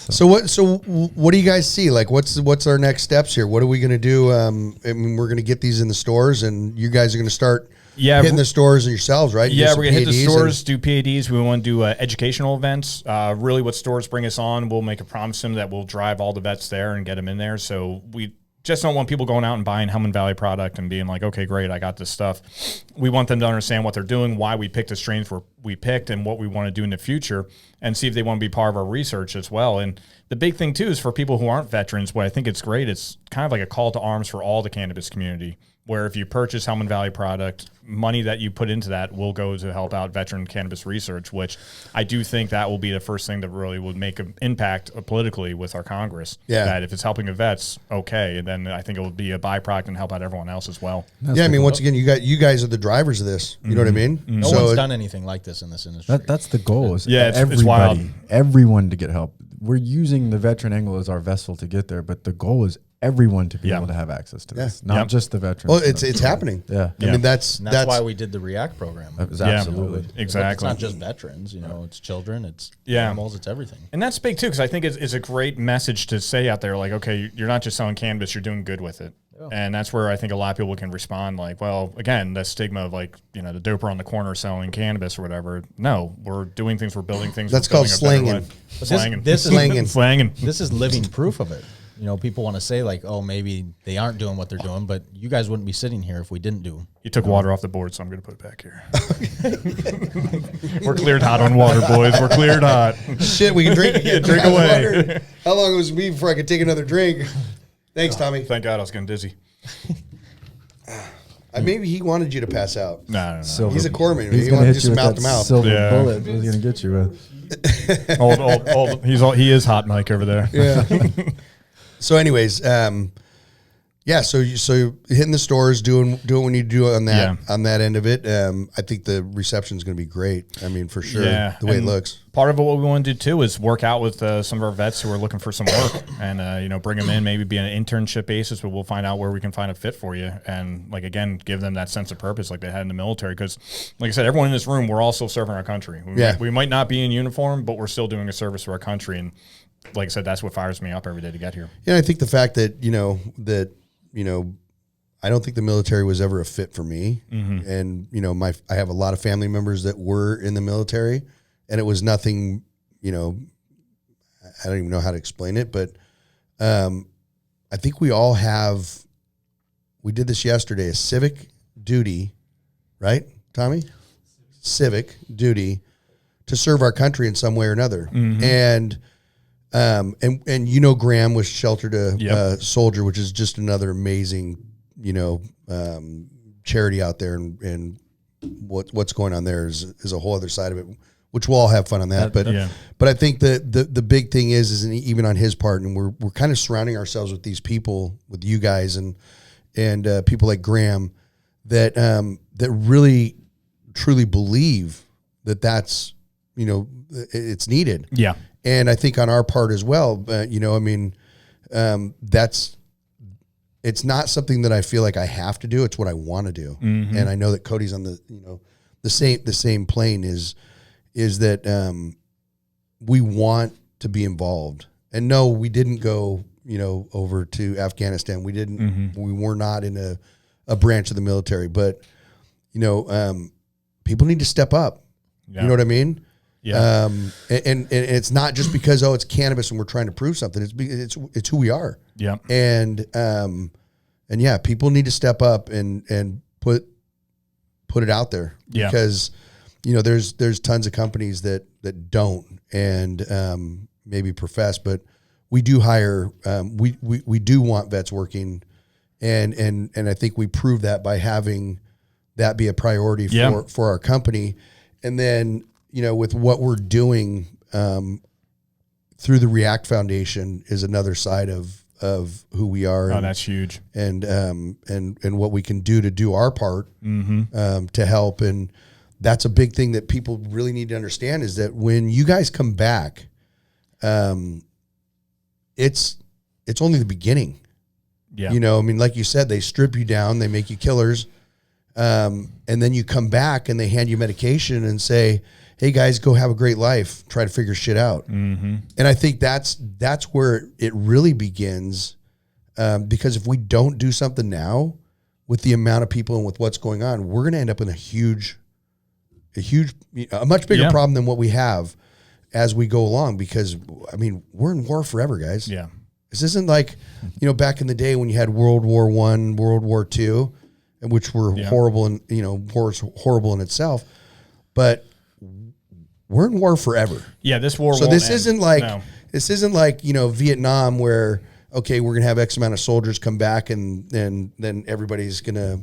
So what do you guys see? Like, what's our next steps here? What are we going to do? I mean, we're going to get these in the stores, and you guys are going to start Yeah, hitting the stores yourselves, right? You do Yeah, some we're gonna hit the PADs stores, do PADs. We want to do educational events. Really, what stores bring us on, we'll make a promise to them that we'll drive all the vets there and get them in there. So we just don't want people going out and buying Hellman Valley product and being like, okay, great, I got this stuff. We want them to understand what they're doing, why we picked the strains we picked, and what we want to do in the future, and see if they want to be part of our research as well. And the big thing, too, is for people who aren't veterans, what I think it's great, it's kind of like a call to arms for all the cannabis community, where if you purchase Hellman Valley product, money that you put into that will go to help out veteran cannabis research, which I do think that will be the first thing that really would make an impact politically with our Congress. Yeah. That if it's helping the vets, okay, and then I think it will be a byproduct and help out everyone else as well. yeah, I mean, once again, you guys are the drivers of this. You know what I mean? No one's done anything like this in this industry. That's the goal. Is Yeah, it's everybody, wild. everyone to get help. We're using the veteran angle as our vessel to get there, but the goal is everyone to be able to have access to this, not just the veterans. Well, it's happening. Yeah. I mean, that's why we did the React program. Absolutely. Exactly. It's not just veterans, it's children, it's Yeah. animals, it's everything. And that's big, too, because I think it's a great message to say out there, like, okay, you're not just selling cannabis, you're doing good with it. And that's where I think a lot of people can respond like, well, again, that stigma of like, the doper on the corner selling cannabis or whatever. No, we're doing things, we're building things. That's we're called building a better slanging. life. But Slanging. this is Slanging. Slanging. This is living proof of it. People want to say like, oh, maybe they aren't doing what they're doing, but you guys wouldn't be sitting here if we didn't do. You took water off the board, so I'm going to put it back here. We're cleared hot on water, boys. We're cleared hot. shit. We can drink again. Yeah, drink I was away. wondering how long it was me before I could take another drink? Thanks, Tommy. Thank God I was getting dizzy. Maybe he wanted you to pass out. No. Silver- He's a corpsman. He's He going to wanted hit just you with mouth that to mouth. silver Yeah. bullet. He's going to get you with. Old. He is hot, Mike, over there. Yeah. So, anyways, yeah. So hitting the stores, doing what you need to do on that end of it. I think the reception is going to be great. I mean, for sure. Yeah, the way it and looks. Part of what we want to do too is work out with some of our vets who are looking for some work, and bring them in, maybe be on an internship basis, but we'll find out where we can find a fit for you, and like again, give them that sense of purpose like they had in the military. Because, like I said, everyone in this room, we're all still serving our country. We might not be in uniform, but we're still doing a service for our country, and like I said, that's what fires me up every day to get here. Yeah, I think the fact that I don't think the military was ever a fit for me, and I have a lot of family members that were in the military, and it was nothing. I don't even know how to explain it, but I think we all have. We did this yesterday. A civic duty, right, Tommy? Civic duty to serve our country in some way or another, and Graham was sheltered a soldier, which is just another amazing, charity out there, and what's going on there is a whole other side of it, which we'll all have fun on that. But I think the big thing is even on his part, and we're kind of surrounding ourselves with these people, with you guys and people like Graham that really truly believe that's it's needed. Yeah. And I think on our part as well, it's not something that I feel like I have to do. It's what I want to do. And I know that Cody's on the same plane is that we want to be involved. And no, we didn't go, over to Afghanistan. We didn't, we were not in a branch of the military, but people need to step up. Yeah. You know what I mean? Yeah. And it's not just because it's cannabis and we're trying to prove something. It's who we are. Yeah. And yeah, people need to step up and put it out there. Yeah. Because there's tons of companies that don't and maybe profess, but we do hire. We do want vets working, and I think we prove that by having that be a priority for our company, and then. With what we're doing through the React Foundation is another side of who we are. Oh, that's huge. And what we can do our part to help. And that's a big thing that people really need to understand is that when you guys come back, it's only the beginning. Yeah. Like you said, they strip you down, they make you killers. And then you come back and they hand you medication and say, hey guys, go have a great life. Try to figure shit out. And I think that's where it really begins. Because if we don't do something now, with the amount of people and with what's going on, we're going to end up in a much bigger problem than what we have as we go along, because I mean, we're in war forever, guys. Yeah. This isn't like, back in the day when you had World War I, World War II, which were horrible, and war's horrible in itself, but we're in war forever. Yeah, this war. So this isn't like Vietnam, where okay, we're gonna have X amount of soldiers come back and then everybody's gonna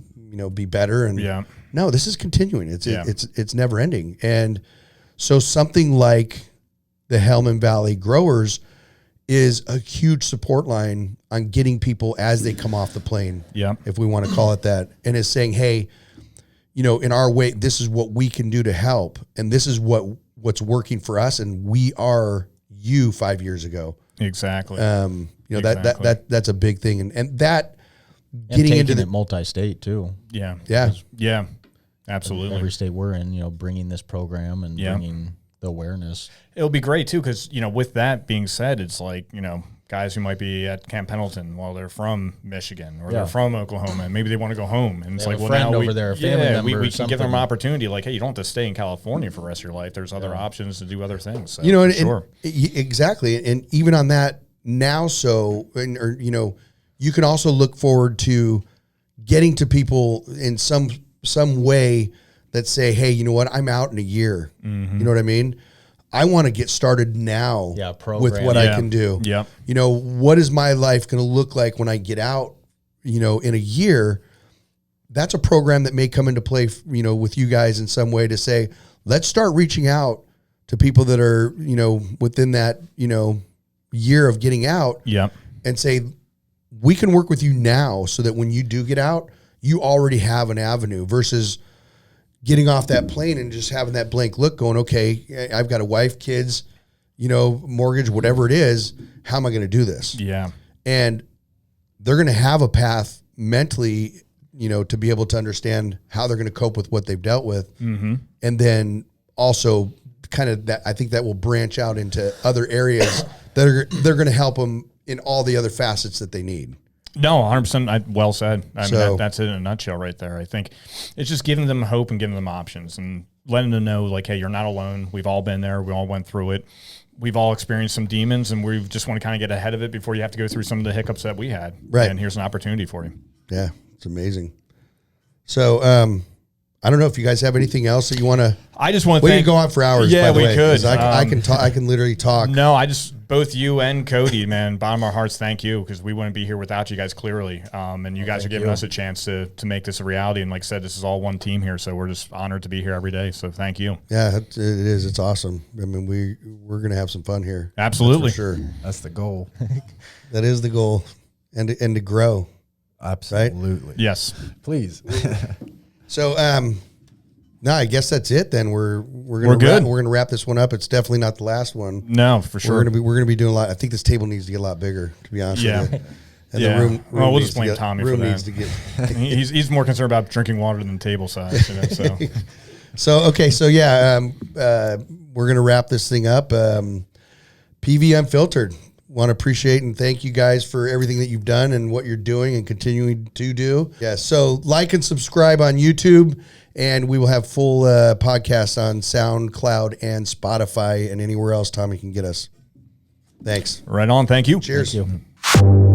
be better. And no, this is continuing. It's never ending. And so something like the Hellman Valley Growers is a huge support line on getting people as they come off the plane, if we want to call it that, and is saying, hey, in our way, this is what we can do to help, and this is what's working for us, and we are you 5 years ago. Exactly. Exactly. That's a big thing, and that getting into the multi-state too. Yeah, absolutely. Every state we're in, bringing this program and bringing the awareness. It'll be great too, because with that being said, it's like guys who might be at Camp Pendleton, well, they're from Michigan or they're from Oklahoma, and maybe they want to go home, and it's like, well, now over there, a family member, we can give them an opportunity. Like, hey, you don't have to stay in California for the rest of your life. There's other options to do other things. So, exactly, and even on that now, you can also look forward to getting to people in some way that say, hey, you know what, I'm out in a year. You know what I mean? I want to get started now with what I can do. Yeah. What is my life going to look like when I get out, in a year? That's a program that may come into play, with you guys in some way to say, let's start reaching out to people that are, within that, year of getting out and say, we can work with you now so that when you do get out, you already have an avenue versus getting off that plane and just having that blank look going, okay, I've got a wife, kids, mortgage, whatever it is. How am I going to do this? Yeah. And they're going to have a path mentally, to be able to understand how they're going to cope with what they've dealt with. Mm-hmm. And then also kind of that, I think that will branch out into other areas that they're going to help them in all the other facets that they need. No, 100%. Well said. I mean, that's it in a nutshell right there. I think it's just giving them hope and giving them options and letting them know, like, hey, you're not alone. We've all been there. We all went through it. We've all experienced some demons, and we just want to kind of get ahead of it before you have to go through some of the hiccups that we had. Right. And here's an opportunity for you. Yeah, it's amazing. So, I don't know if you guys have anything else that you want to. I just want to. We can go on for hours. Yeah, by the we way, could. I can talk. I can literally talk. No, both you and Cody, man, bottom of our hearts, thank you, because we wouldn't be here without you guys, clearly. And you guys are giving us a chance to make this a reality. And like I said, this is all one team here, so we're just honored to be here every day. So thank you. Yeah, it is. It's awesome. I mean, we're gonna have some fun here. Absolutely, for sure. That's the goal. That is the goal, and to grow. Absolutely. Right? Yes, please. So, no, I guess that's it. Then we're gonna wrap this one up. It's definitely not the last one. No, for sure. We're gonna be doing a lot. I think this table needs to get a lot bigger, to be honest with you. And the room we'll just blame Tommy for that. Needs to get he's more concerned about drinking water than table size. So okay, so yeah, we're gonna wrap this thing up. PV Unfiltered. Want to appreciate and thank you guys for everything that you've done and what you're doing and continuing to do. Yeah, so like and subscribe on YouTube, and we will have full podcasts on SoundCloud and Spotify and anywhere else Tommy can get us. Thanks. Right on. Thank you. Cheers. Thank you.